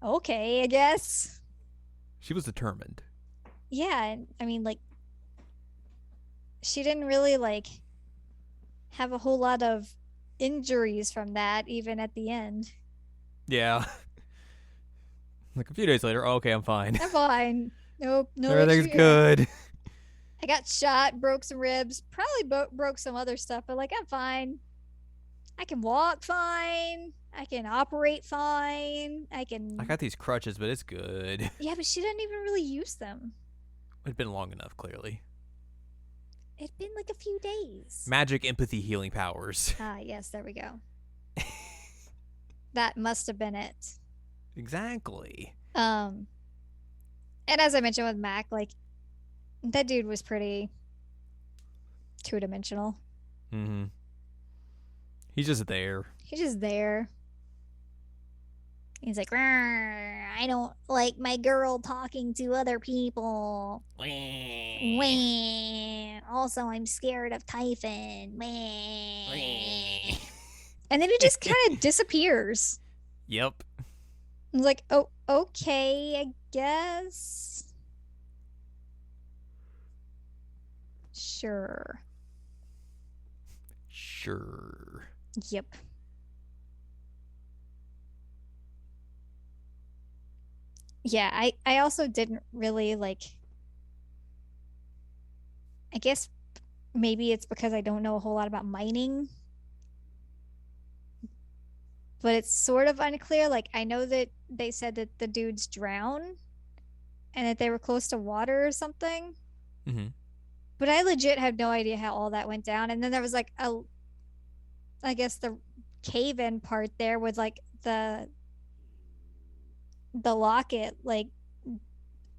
okay, I guess. She was determined. Yeah, I mean, like, she didn't really like have a whole lot of injuries from that, even at the end. Yeah. Like a few days later, oh, okay, I'm fine. I'm fine. Nope, no. Everything's good. I got shot, broke some ribs, probably broke some other stuff, but like, I'm fine. I can walk fine. I can operate fine. I got these crutches, but it's good. Yeah, but she didn't even really use them. It'd been long enough, clearly. It'd been like a few days. Magic, empathy, healing powers. Ah, yes, there we go. That must have been it. Exactly. And as I mentioned with Mac, like, that dude was pretty two-dimensional. Mm-hmm. He's just there. He's just there. He's like, I don't like my girl talking to other people. Also, I'm scared of Typhon. And then it just kind of disappears. Yep. I was like, oh, okay, I guess. Sure. Sure. Yep. Yeah, I also didn't really like, I guess maybe it's because I don't know a whole lot about mining, but it's sort of unclear. Like I know that they said that the dudes drown and that they were close to water or something, Mm-hmm. but I legit have no idea how all that went down. And then there was like I guess the cave in part there with like the locket. Like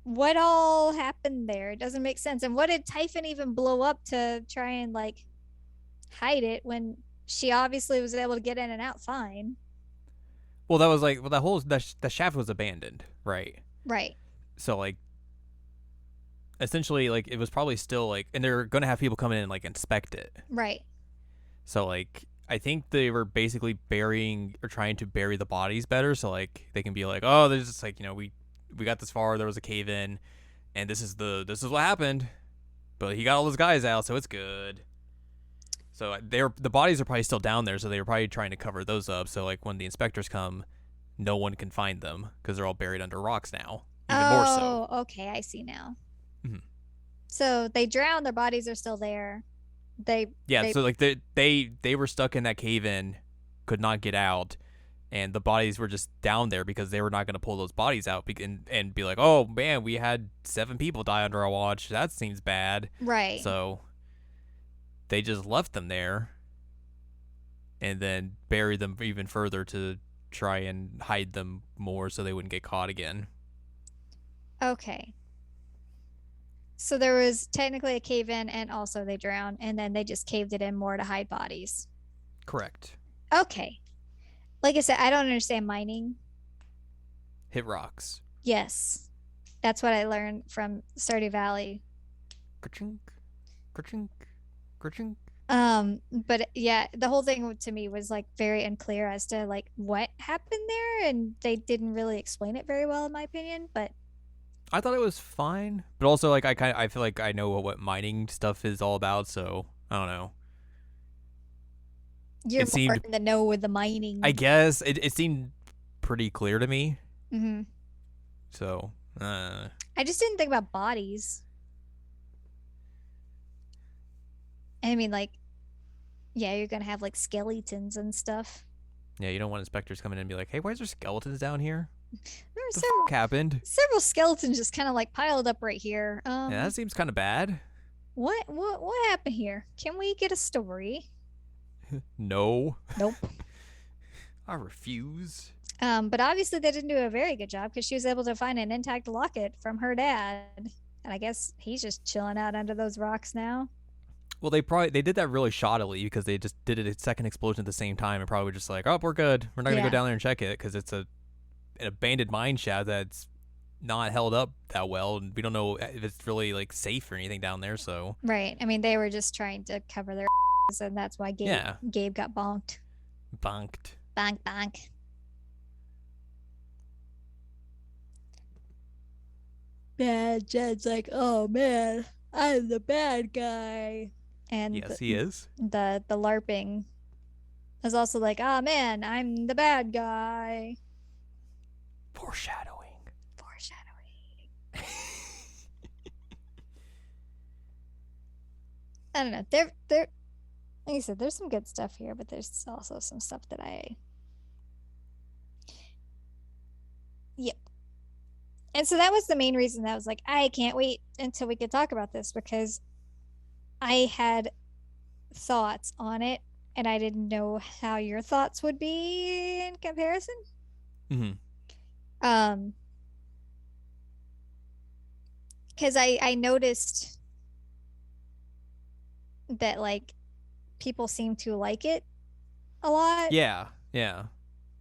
what all happened there? It doesn't make sense. And what did Typhon even blow up to try and like hide it when she obviously was able to get in and out fine? Well, that was like well, the shaft was abandoned, right? Right. So like essentially like it was probably still like, and they're gonna have people come in and like inspect it. Right. So like I think they were basically burying or trying to bury the bodies better, so like they can be like, oh, there's just like we got this far, there was a cave in, and this is what happened, but he got all those guys out, so it's good. So the bodies are probably still down there, so they were probably trying to cover those up. So like when the inspectors come, no one can find them because they're all buried under rocks now, even more so. Oh, okay. I see now. Mhm. So they drowned, their bodies are still there. They Yeah, they so like they were stuck in that cave in, could not get out, and the bodies were just down there because they were not going to pull those bodies out and be like, oh man, we had 7 people die under our watch. That seems bad. right. So they just left them there and then buried them even further to try and hide them more so they wouldn't get caught again. Okay. So there was technically a cave in and also they drowned and then they just caved it in more to hide bodies. Correct. Okay. Like I said, I don't understand mining. Hit rocks. Yes. That's what I learned from Stardew Valley. Ka-chink, ka-chink, ka-chink. But yeah, the whole thing to me was like very unclear as to like what happened there, and they didn't really explain it very well, in my opinion. But I thought it was fine, but also like I feel like I know what mining stuff is all about, so I don't know. you're It more seemed, in the know with the I mining. guess, it seemed pretty clear to me. Hmm. So, I just didn't think about bodies. I mean, like, yeah, you're gonna have like skeletons and stuff. yeah, you don't want inspectors coming in and be like, hey, why is there skeletons down here? There are The fuck happened? several skeletons just kind of like piled up right here. Yeah, that seems kind of bad. What happened here? Can we get a story? No, Nope. I refuse. But obviously they didn't do a very good job because she was able to find an intact locket from her dad, and I guess he's just chilling out under those rocks now. Well, they did that really shoddily because they just did it a second explosion at the same time and probably just like, oh, we're good. We're not gonna go Yeah. down there and check it because it's an abandoned mine shaft that's not held up that well, and we don't know if it's really like safe or anything down there. So Right. I mean, they were just trying to cover their and that's why yeah, Gabe got bonked. bunked. Bonk bonk. Bad Jed's like, oh man, I'm the bad guy. And Yes, he is. the LARPing is also like, oh man, I'm the bad guy. Foreshadowing. Foreshadowing. I don't know. There like I said, there's some good stuff here, but there's also some stuff that yep. And so that was the main reason that I was like, I can't wait until we could talk about this because I had thoughts on it and I didn't know how your thoughts would be in comparison. Mm-hmm. Because I noticed that like people seem to like it a lot. Yeah, yeah.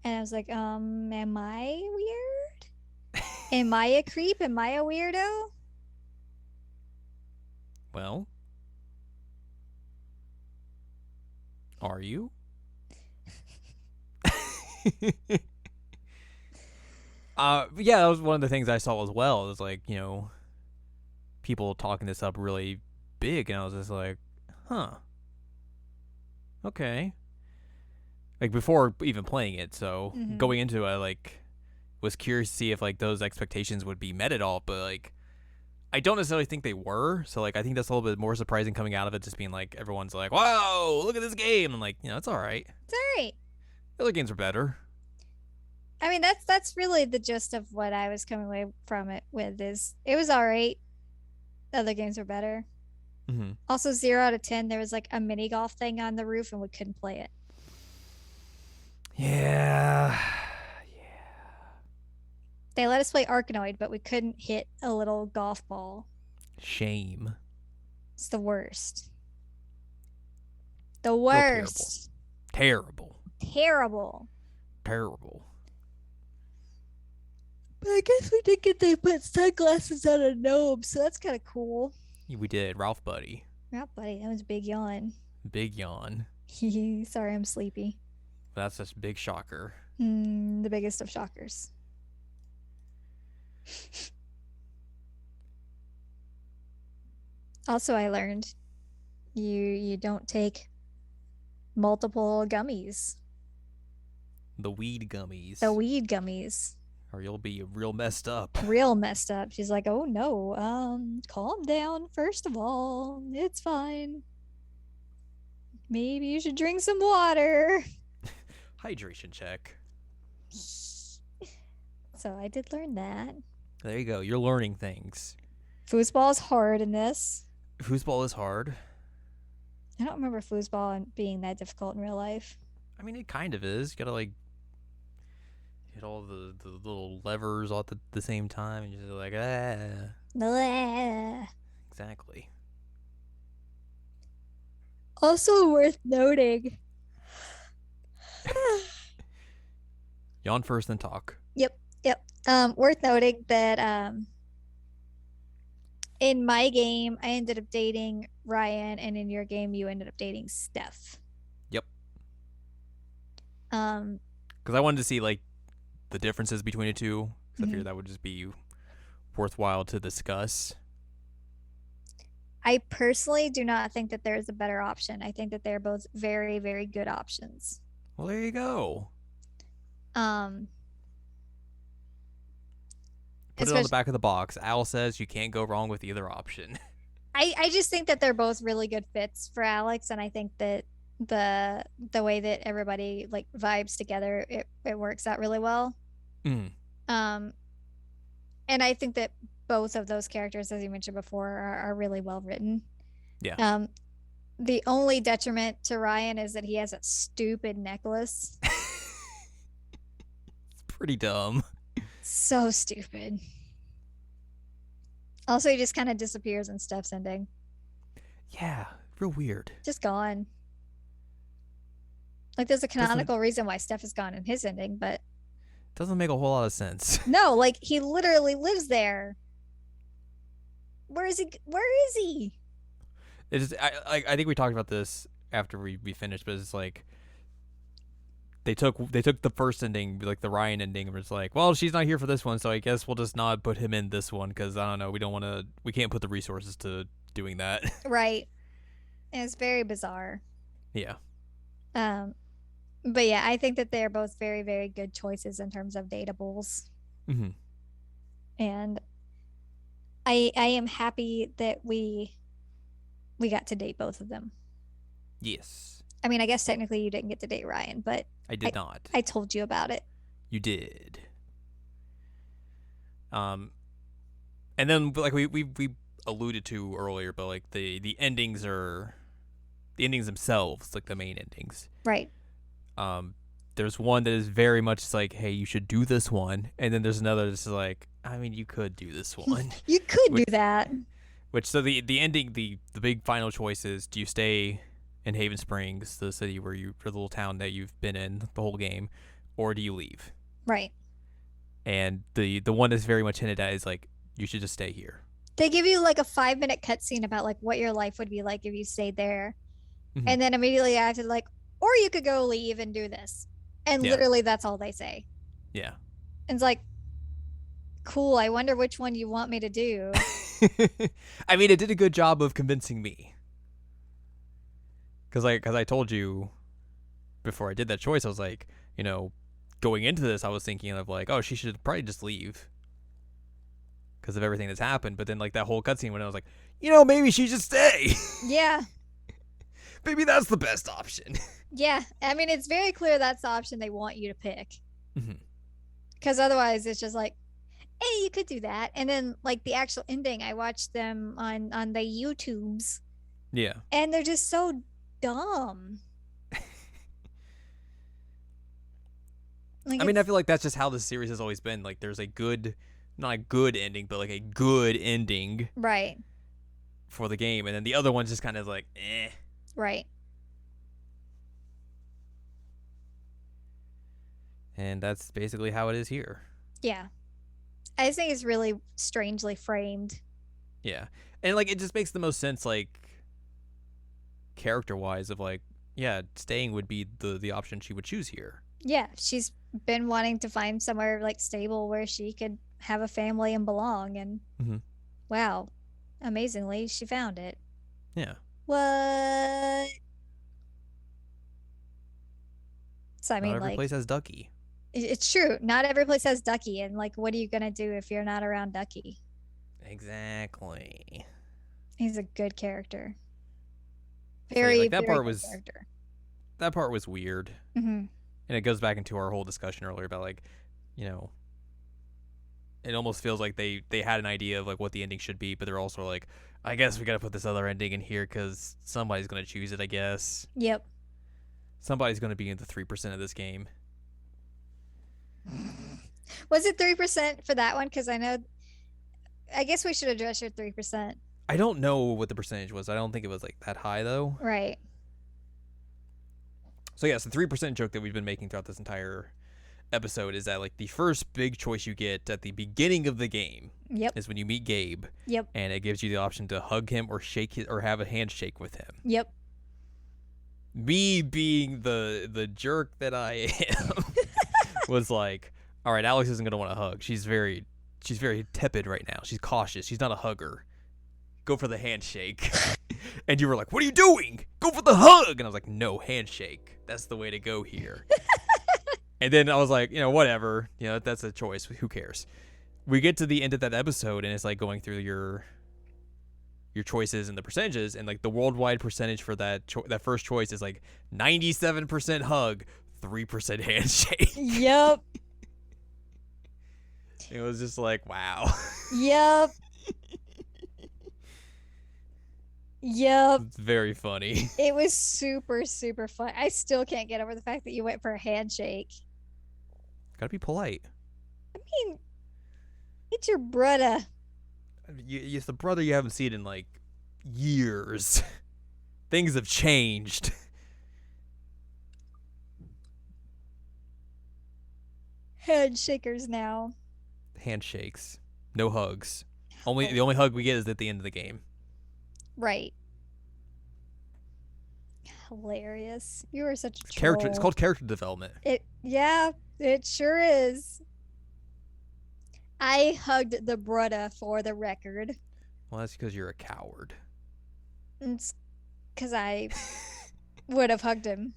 And I was like, am I weird? Am I a creep? Am I a weirdo? Well, are you? Yeah, that was one of the things I saw as well. It was like, people talking this up really big, and I was just like, huh, okay. Like before even playing it, so going into it, I like was curious to see if like those expectations would be met at all, but like I don't necessarily think they were. So like I think that's a little bit more surprising coming out of it, just being like everyone's like, "Whoa, look at this game!" I'm like, it's all right. It's all right. The other games are better. I mean, that's really the gist of what I was coming away from it with. Is it was all right. The other games were better. Mm-hmm. Also, 0 out of 10, there was like a mini golf thing on the roof, and we couldn't play it. Yeah. They let us play Arkanoid, but we couldn't hit a little golf ball. Shame. It's the worst. The worst. Terrible. Terrible. Terrible. But I guess we did get to put sunglasses on a gnome, so that's kind of cool. We did. Ralph Buddy. Ralph Buddy, that was a big yawn. Big yawn. Sorry, I'm sleepy. That's just a big shocker. The biggest of shockers. Also, I learned you don't take multiple gummies. The weed gummies. The weed gummies. Or you'll be real messed up. Real messed up. She's like, "Oh no, calm down. First of all, it's fine. Maybe you should drink some water." Hydration check. So I did learn that. There you go. You're learning things. Foosball is hard in this. Foosball is hard. I don't remember foosball being that difficult in real life. I mean, it kind of is. You gotta like hit all the little levers all at the same time, and you're just like, Blah. Exactly. Also worth noting. Yawn first, then talk. Yep. Worth noting that in my game I ended up dating Ryan, and in your game you ended up dating Steph. Yep. Because I wanted to see like the differences between the two. I figured that would just be worthwhile to discuss. I personally do not think that there is a better option. I think that they're both very, very good options. Well, there you go. Put it on the back of the box. Al says you can't go wrong with either option. I just think that they're both really good fits for Alex, and I think that the way that everybody like vibes together, it works out really well. And I think that both of those characters, as you mentioned before, are really well written. Yeah. The only detriment to Ryan is that he has a stupid necklace. It's pretty dumb. So stupid. Also, he just kind of disappears in Steph's ending. Yeah, real weird. Just gone. Like, there's a canonical reason why Steph is gone in his ending, but doesn't make a whole lot of sense. No, like he literally lives there. Where is he? It's I think we talked about this after we finished, but it's like they took the first ending, like the Ryan ending, and was like, well, she's not here for this one, so I guess we'll just not put him in this one because I don't know, we can't put the resources to doing that. Right. And it's very bizarre. Yeah. But yeah, I think that they're both very, very good choices in terms of datables. Mm-hmm. And I am happy that we got to date both of them. Yes. I mean, I guess technically you didn't get to date Ryan, but I did not. I told you about it. You did. And then like we alluded to earlier, but like the endings themselves, like the main endings. Right. There's one that is very much like, hey, you should do this one, and then there's another that's like, I mean, you could do this one. You could do that. So the ending, the big final choice is: do you stay in Haven Springs, the city or the little town that you've been in the whole game, or do you leave? Right. And the one that's very much hinted at is like, you should just stay here. They give you like a 5-minute cutscene about like what your life would be like if you stayed there, and then immediately after, like, or you could go leave and do this. And literally that's all they say. Yeah. And it's like, cool, I wonder which one you want me to do. I mean, it did a good job of convincing me. Because I told you before I did that choice, I was like, going into this, I was thinking of like, oh, she should probably just leave because of everything that's happened. But then like that whole cutscene when I was like, maybe she should stay. Yeah. Maybe that's the best option. Yeah. I mean, it's very clear that's the option they want you to pick. Mm-hmm. Because otherwise it's just like, hey, you could do that. And then like the actual ending, I watched them on the YouTubes. Yeah. And they're just so dumb. Like, I mean, I feel like that's just how this series has always been. Like, there's not a good ending, but like a good ending. Right. For the game. And then the other one's just kind of like, eh. Right. And that's basically how it is here. Yeah. I think it's really strangely framed. Yeah. And like it just makes the most sense, like character-wise, of like, yeah, staying would be the option she would choose here. Yeah, she's been wanting to find somewhere like stable where she could have a family and belong, and wow, amazingly she found it. Yeah. What? So I mean, not every like, place has Ducky. It's true. Not every place has Ducky, and like, what are you gonna do if you're not around Ducky? Exactly. He's a good character. Very, like, that very part good was character. That part was weird. And it goes back into our whole discussion earlier about like, it almost feels like they had an idea of like what the ending should be, but they're also like, I guess we got to put this other ending in here because somebody's going to choose it, I guess. Yep. Somebody's going to be in the 3% of this game. Was it 3% for that one? Because I guess we should address your 3%. I don't know what the percentage was. I don't think it was like that high though. Right. So yes, the 3% joke that we've been making throughout this entire episode is that like the first big choice you get at the beginning of the game is when you meet Gabe. Yep. And it gives you the option to hug him or shake his, or have a handshake with him. Yep. Me being the jerk that I am was like, all right, Alex isn't gonna want to hug. She's very tepid right now. She's cautious. She's not a hugger. Go for the handshake. And you were like, what are you doing? Go for the hug. And I was like, no, handshake. That's the way to go here. And then I was like, whatever. That's a choice. Who cares? We get to the end of that episode, and it's like going through your choices and the percentages, and like the worldwide percentage for that first choice is like 97% hug, 3% handshake. Yep. It was just like, wow. Yep. Yep. It's very funny. It was super, super fun. I still can't get over the fact that you went for a handshake. Gotta be polite. I mean, it's your brother. It's the brother you haven't seen in like years. Things have changed. Handshakers now. Handshakes. No hugs. The only hug we get is at the end of the game. Right. Hilarious. You are such a troll. It's called character development. Yeah, it sure is. I hugged the brother for the record. Well, that's because you're a coward. It's because I would have hugged him.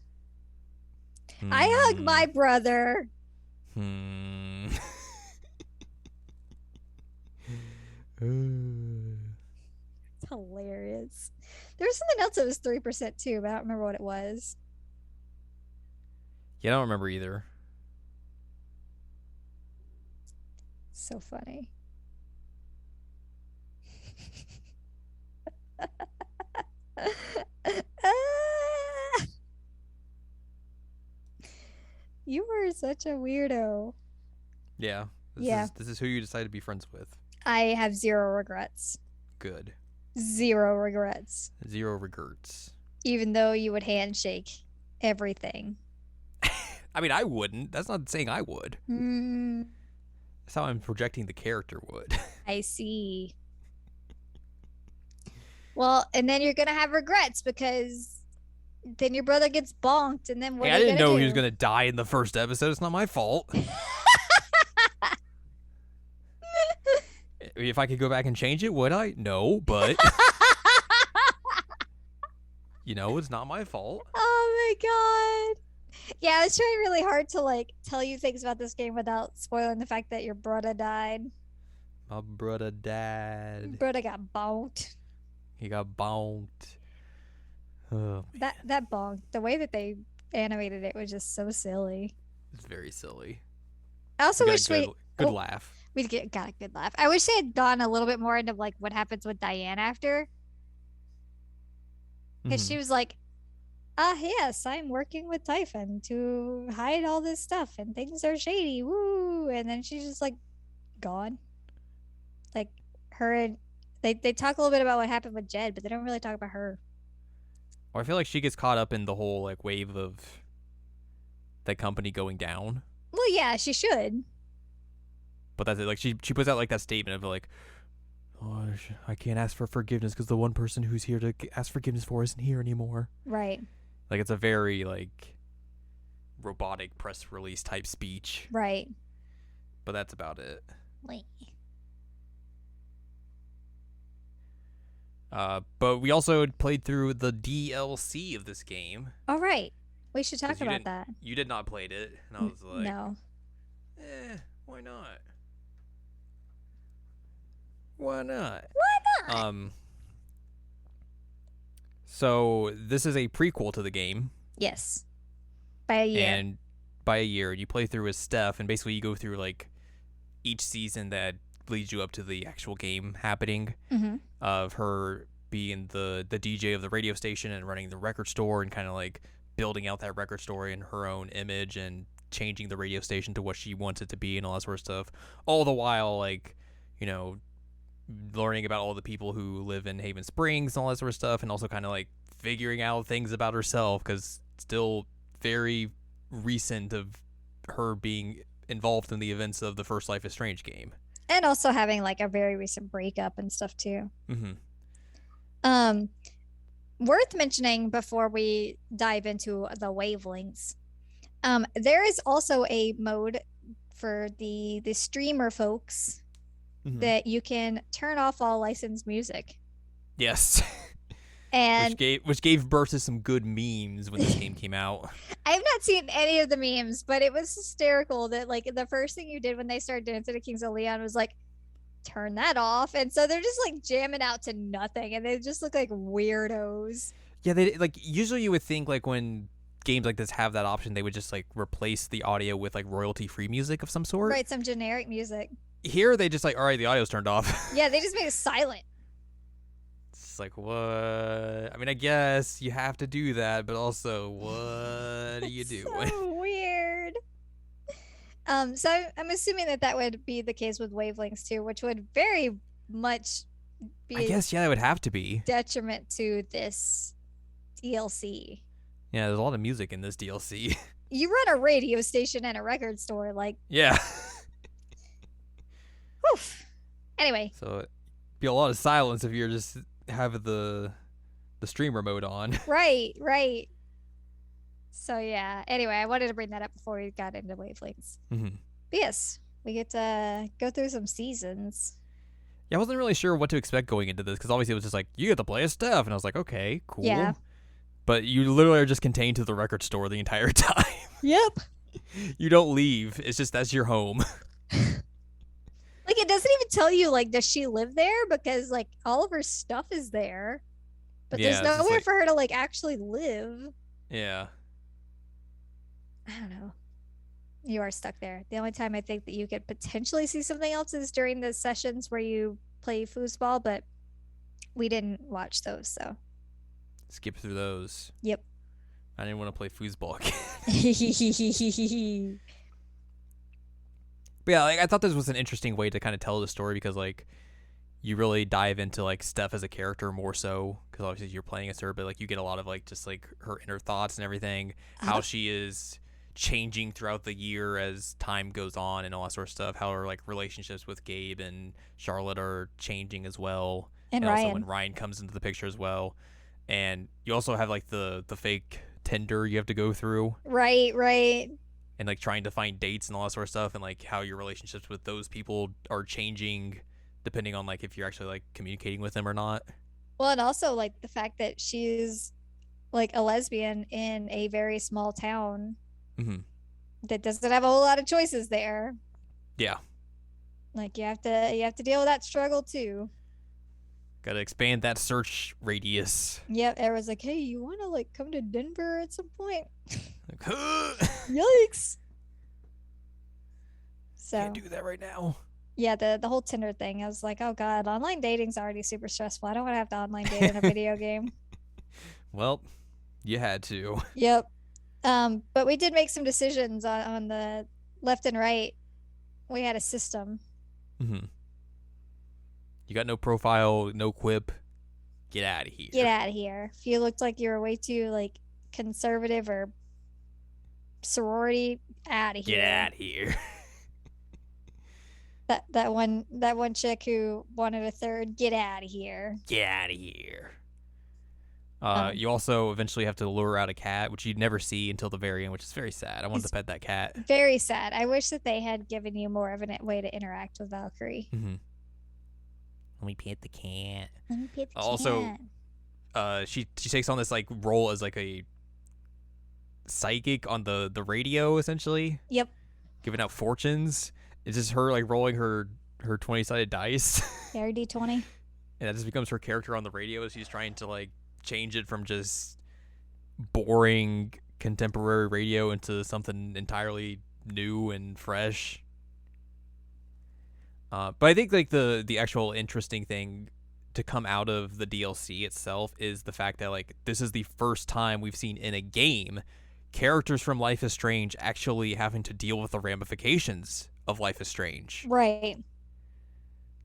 I hugged my brother. It's hilarious. There was something else that was 3% too, but I don't remember what it was. Yeah, I don't remember either. So funny. You were such a weirdo. Yeah. This is who you decide to be friends with. I have zero regrets. Good. Zero regrets. Zero regrets. Even though you would handshake everything. I mean, I wouldn't. That's not saying I would. That's how I'm projecting the character would. I see. Well, and then you're going to have regrets because then your brother gets bonked, and then what are you I didn't know do? he was going to die in the first episode. It's not my fault. If I could go back and change it, would I? No, but it's not my fault. Oh my god. Yeah, I was trying really hard to like tell you things about this game without spoiling the fact that your brother died. My brother died. Brother got bonked. He got bonked. Oh, that bonk, the way that they animated it was just so silly. it's very silly. I also wish good laugh. We got a good laugh. I wish they had gone a little bit more into like what happens with Diane after. Because she was like, yes, I'm working with Typhon to hide all this stuff and things are shady. Woo. And then she's just like gone. Like her and they talk a little bit about what happened with Jed, but they don't really talk about her. Or I feel like she gets caught up in the whole like wave of the company going down. Well, yeah, she should. But that's it. Like she puts out like that statement of like, oh, I can't ask for forgiveness because the one person who's here to ask forgiveness for isn't here anymore. Right. Like it's a very like robotic press release type speech. Right. But that's about it. Wait. But we also played through the DLC of this game. All right. We should talk about that. You did not play it, and I was like, no. Why not? Why not? Why not? So this is a prequel to the game. Yes. By a year. And by a year, you play through as Steph, and basically you go through like each season that leads you up to the actual game happening, of her being the DJ of the radio station and running the record store and kind of like building out that record store in her own image and changing the radio station to what she wants it to be and all that sort of stuff. All the while, like, learning about all the people who live in Haven Springs and all that sort of stuff, and also kind of like figuring out things about herself because it's still very recent of her being involved in the events of the first Life is Strange game. And also having like a very recent breakup and stuff too. Worth mentioning before we dive into the wavelengths, there is also a mode for the streamer folks that you can turn off all licensed music. Yes. And which gave birth to some good memes when this game came out. I have not seen any of the memes, but it was hysterical that like the first thing you did when they started dancing to Kings of Leon was like turn that off, and so they're just like jamming out to nothing, and they just look like weirdos. Yeah, they like usually you would think like when games like this have that option, they would just like replace the audio with like royalty-free music of some sort. Right, some generic music. Here they just like, all right, the audio's turned off. Yeah, they just made it silent. It's like, what? I mean, I guess you have to do that, but also, what are you doing? So weird. So I'm assuming that would be the case with wavelengths too, which would very much be. I guess it would have to be detriment to this DLC. Yeah, there's a lot of music in this DLC. You run a radio station and a record store, like. Yeah. Oof. Anyway. So it'd be a lot of silence if you're just have the streamer mode on. Right. So yeah. Anyway, I wanted to bring that up before we got into wavelengths. But yes, we get to go through some seasons. Yeah, I wasn't really sure what to expect going into this because obviously it was just like you get to play as Steph, and I was like, okay, cool. Yeah. But you literally are just contained to the record store the entire time. Yep. You don't leave. It's just that's your home. Like, it doesn't even tell you, like, does she live there? Because, like, all of her stuff is there. But there's nowhere for her to, like, actually live. Yeah. I don't know. You are stuck there. The only time I think that you could potentially see something else is during the sessions where you play foosball, but we didn't watch those, so. Skip through those. Yep. I didn't want to play foosball again. But yeah, like, I thought this was an interesting way to kind of tell the story because, like, you really dive into, like, Steph as a character more so because obviously you're playing as her, but, like, you get a lot of, like, just, like, her inner thoughts and everything, how she is changing throughout the year as time goes on and all that sort of stuff, how her, like, relationships with Gabe and Charlotte are changing as well. And Ryan. Also when Ryan comes into the picture as well. And you also have, like, the fake Tinder you have to go through. Right. And, like, trying to find dates and all that sort of stuff and, like, how your relationships with those people are changing depending on like if you're actually like communicating with them or not. Well, and also like the fact that she's like a lesbian in a very small town Mm-hmm. that doesn't have a whole lot of choices there. Yeah. Like you have to deal with that struggle too. Got to expand that search radius. Yep, everyone's like, "Hey, you want to like come to Denver at some point?" Like, Yikes! So can't do that right now. yeah, the whole Tinder thing. I was like, "Oh God, online dating's already super stressful. I don't want to have to online date in a video game." Well, you had to. Yep. But we did make some decisions on the left and right. We had a system. Mm-hmm. You got no profile, no quip. Get out of here. Get out of here. If you looked like you were way too like conservative or sorority, out of here. Get out of here. That one chick who wanted a third, get out of here. Get out of here. You also eventually have to lure out a cat, which you'd never see until the very end, which is very sad. I wanted to pet that cat. Very sad. I wish that they had given you more of a way to interact with Valkyrie. Mm-hmm. Let me pet the cat. Let me pet the also, cat. She takes on this like role as like a psychic on the radio, essentially. Yep. Giving out fortunes. It's just her like rolling her 20-sided dice. Yeah, D20. And that just becomes her character on the radio as she's trying to like change it from just boring contemporary radio into something entirely new and fresh. But I think like the actual interesting thing to come out of the DLC itself is the fact that like this is the first time we've seen in a game characters from Life is Strange actually having to deal with the ramifications of Life is Strange. Right.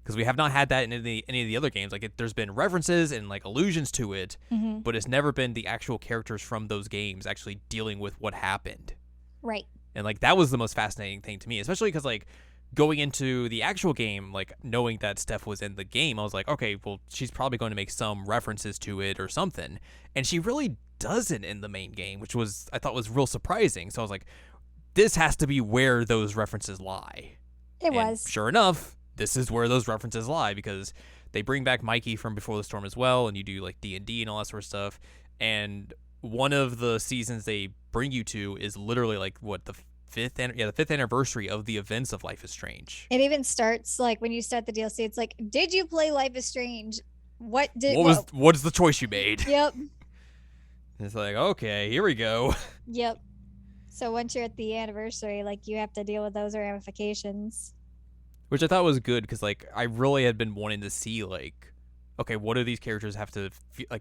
Because we have not had that in any of the other games. Like there's been references and like allusions to it, but it's never been the actual characters from those games actually dealing with what happened. Right. And like that was the most fascinating thing to me, especially because like going into the actual game, like knowing that Steph was in the game, I was like, okay, well she's probably going to make some references to it or something, and she really doesn't in the main game, which was I thought was real surprising. So I was like, this has to be where those references lie. It was. Sure enough, this is where those references lie, because they bring back Mikey from Before the Storm as well, and you do like D&D and all that sort of stuff. And one of the seasons they bring you to is literally like what the fifth anniversary of the events of Life is Strange. It even starts like when you start the DLC. It's like, did you play Life is Strange? What is the choice you made? Yep. It's like, okay, here we go. Yep. So once you're at the anniversary, like you have to deal with those ramifications. Which I thought was good, because like I really had been wanting to see like, okay, what do these characters have to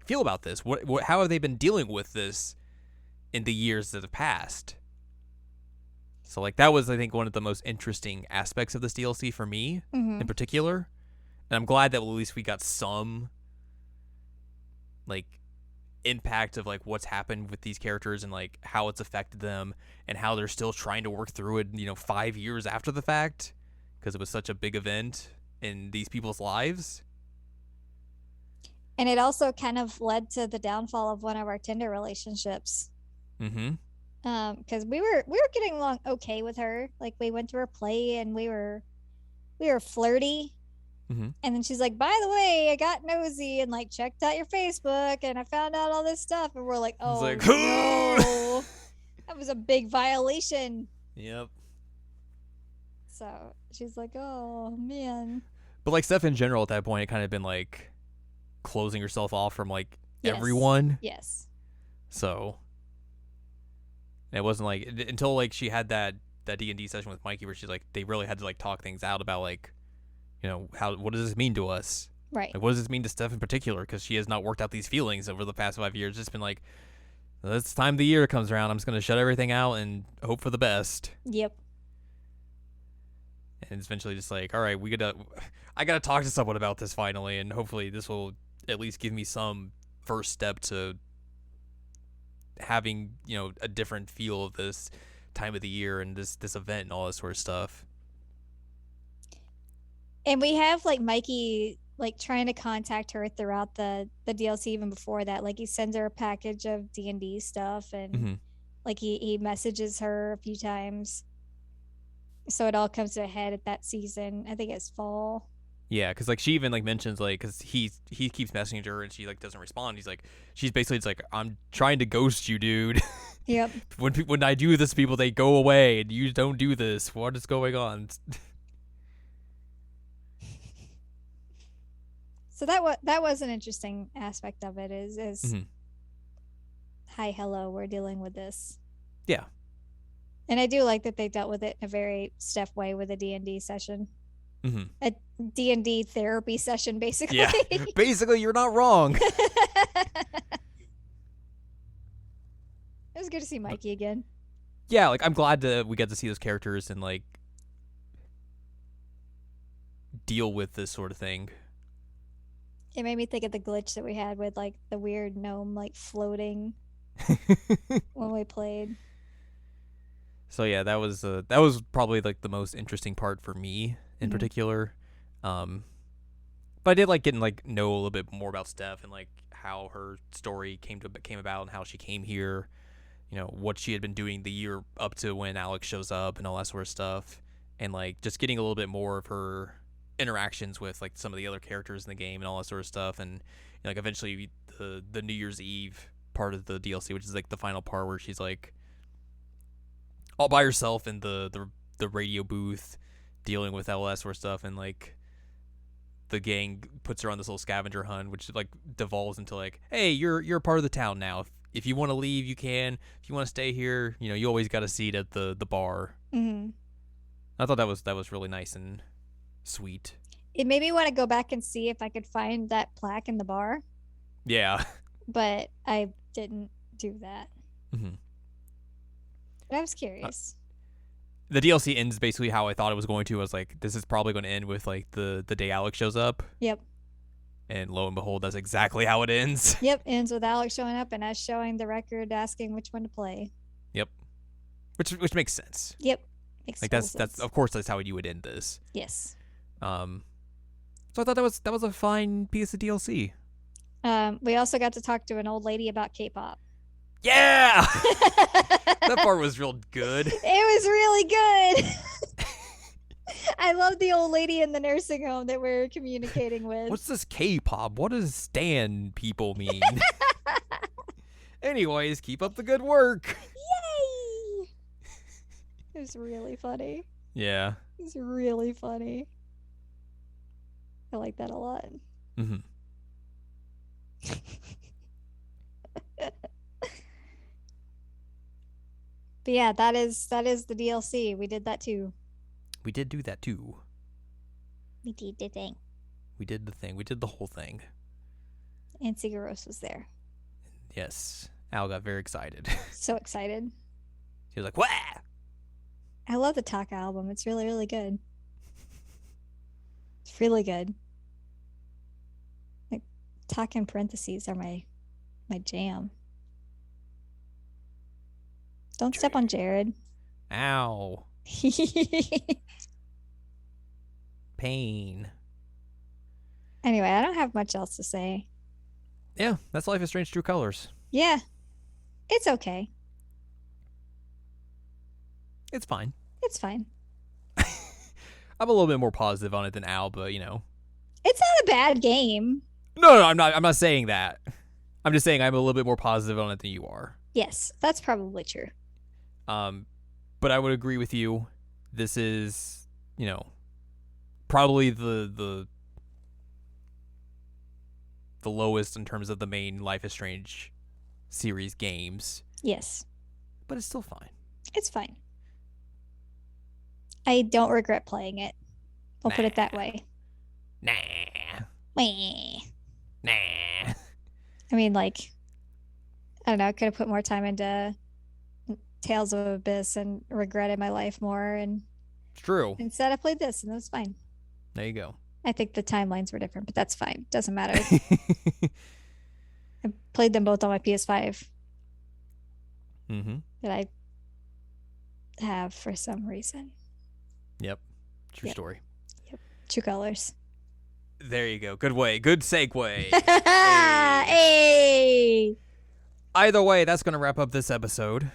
feel about this? What how have they been dealing with this in the years that have passed? So like that was I think one of the most interesting aspects of this DLC for me in particular, and I'm glad that at least we got some like impact of like what's happened with these characters and like how it's affected them and how they're still trying to work through it, 5 years after the fact, because it was such a big event in these people's lives. And it also kind of led to the downfall of one of our Tinder relationships. Because we were getting along okay with her. Like we went to her play and we were flirty. And then she's like, by the way, I got nosy and like checked out your Facebook and I found out all this stuff. And we're like, oh like, no, that was a big violation. Yep. So she's like, oh man. But like Steph in general at that point, it kind of been like closing herself off from like everyone. Yes. So it wasn't like until like she had that D&D session with Mikey where she's like they really had to like talk things out about like, what does this mean to us? Right. Like, what does this mean to Steph in particular? Because she has not worked out these feelings over the past 5 years. It's been like, this time the year comes around, I'm just going to shut everything out and hope for the best. Yep. And it's eventually just like, all right, I got to talk to someone about this finally, and hopefully this will at least give me some first step to having, a different feel of this time of the year and this event and all that sort of stuff. And we have like Mikey like trying to contact her throughout the DLC even before that. Like he sends her a package of D&D stuff and like he messages her a few times. So it all comes to a head at that season. I think it's fall. Yeah, because like she even like mentions like because he keeps messaging her and she like doesn't respond. He's like she's basically it's like I'm trying to ghost you, dude. Yep. When I do this, people they go away and you don't do this. What is going on? So that was an interesting aspect of it. Is hi, hello, we're dealing with this. Yeah. And I do like that they dealt with it in a very Steph way with a D&D session. A D&D therapy session, basically. Yeah. Basically, you're not wrong. It was good to see Mikey again. Yeah, like I'm glad that we get to see those characters and like deal with this sort of thing. It made me think of the glitch that we had with like the weird gnome like floating when we played. So yeah, that was probably like the most interesting part for me in particular. But I did like getting like know a little bit more about Steph and like how her story came about and how she came here. You know, what she had been doing the year up to when Alex shows up and all that sort of stuff, and like just getting a little bit more of her interactions with like some of the other characters in the game and all that sort of stuff, and you know, like eventually the New Year's Eve part of the DLC, which is like the final part where she's like all by herself in the radio booth dealing with all that sort of stuff, and like the gang puts her on this little scavenger hunt, which like devolves into like, hey, you're a part of the town now. If you want to leave, you can. If you want to stay here, you know, you always got a seat at the bar. I thought that was really nice and sweet. It made me want to go back and see if I could find that plaque in the bar. Yeah. But I didn't do that. But I was curious. The DLC ends basically how I thought it was going to. I was like, this is probably going to end with like the day Alex shows up. Yep. And lo and behold, that's exactly how it ends. Yep, ends with Alex showing up and us showing the record asking which one to play. Yep. Which makes sense. Yep. Makes like that's of course that's how you would end this. Yes. So I thought that was a fine piece of DLC. We also got to talk to an old lady about K-pop. Yeah. That part was real good. It was really good. I love the old lady in the nursing home that we're communicating with. What's this K-pop? What does stan people mean? Anyways, keep up the good work. Yay! It was really funny. Yeah. It was really funny. I like that a lot. But yeah, that is the DLC. We did that too. We did do that too. We did the thing. We did the thing. We did the whole thing. And Sigaros was there. Yes. Al got very excited. So excited. He was like, "Wah!" I love the Taka album. It's really, really good. It's really good. Like Taka in parentheses are my jam. Don't step on Jared. Ow. Pain. Anyway, I don't have much else to say. Yeah, that's Life is Strange True Colors. Yeah. It's okay. It's fine. It's fine. I'm a little bit more positive on it than Al, but you know. It's not a bad game. No, I'm not saying that. I'm just saying I'm a little bit more positive on it than you are. Yes, that's probably true. But I would agree with you. This is, you know, probably the lowest in terms of the main Life is Strange series games. Yes. But it's still fine. It's fine. I don't regret playing it. We'll put it that way. Nah. Nah. I mean, like, I don't know. I could have put more time into Tales of Abyss and regretted my life more. And it's true. Instead, I played this, and it was fine. There you go. I think the timelines were different, but that's fine. Doesn't matter. I played them both on my PS5. That I have for some reason. Yep. True story. Yep. True Colors. There you go. Good way. Good segue. Hey. Either way, that's going to wrap up this episode.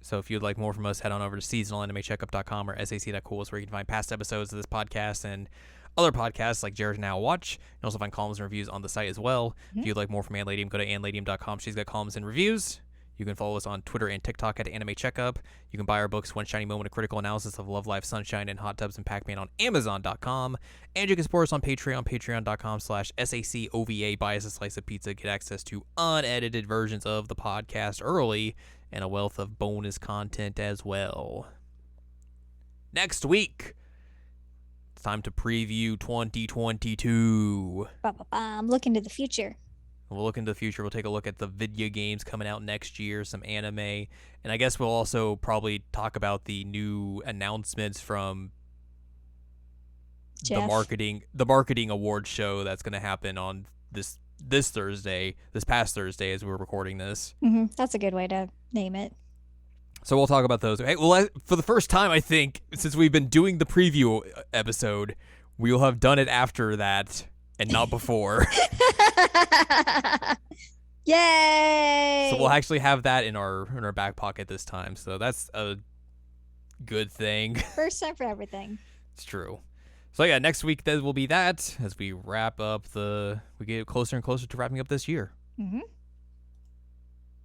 So if you'd like more from us, head on over to seasonalanimecheckup.com or sac.cool is where you can find past episodes of this podcast and other podcasts like Jared Now Watch. You can also find columns and reviews on the site as well. If you'd like more from Ann Ladium, go to annladium.com. She's got columns and reviews. You can follow us on Twitter and TikTok at Anime Checkup. You can buy our books, One Shiny Moment, A Critical Analysis of Love, Life, Sunshine, and Hot Tubs and Pac-Man on Amazon.com. And you can support us on Patreon, patreon.com/SACOVA. Buy us a slice of pizza, get access to unedited versions of the podcast early, and a wealth of bonus content as well. Next week, it's time to preview 2022. Look into the future. We'll look into the future. We'll take a look at the video games coming out next year, some anime, and I guess we'll also probably talk about the new announcements from Jeff. the marketing awards show that's going to happen on this past Thursday, as we're recording this. That's a good way to name it. So we'll talk about those. Hey, well, for the first time, I think, since we've been doing the preview episode, we will have done it after that and not before. Yay! So we'll actually have that in our back pocket this time. So that's a good thing. First time for everything. It's true. So yeah, next week that will be that as we wrap up we get closer and closer to wrapping up this year.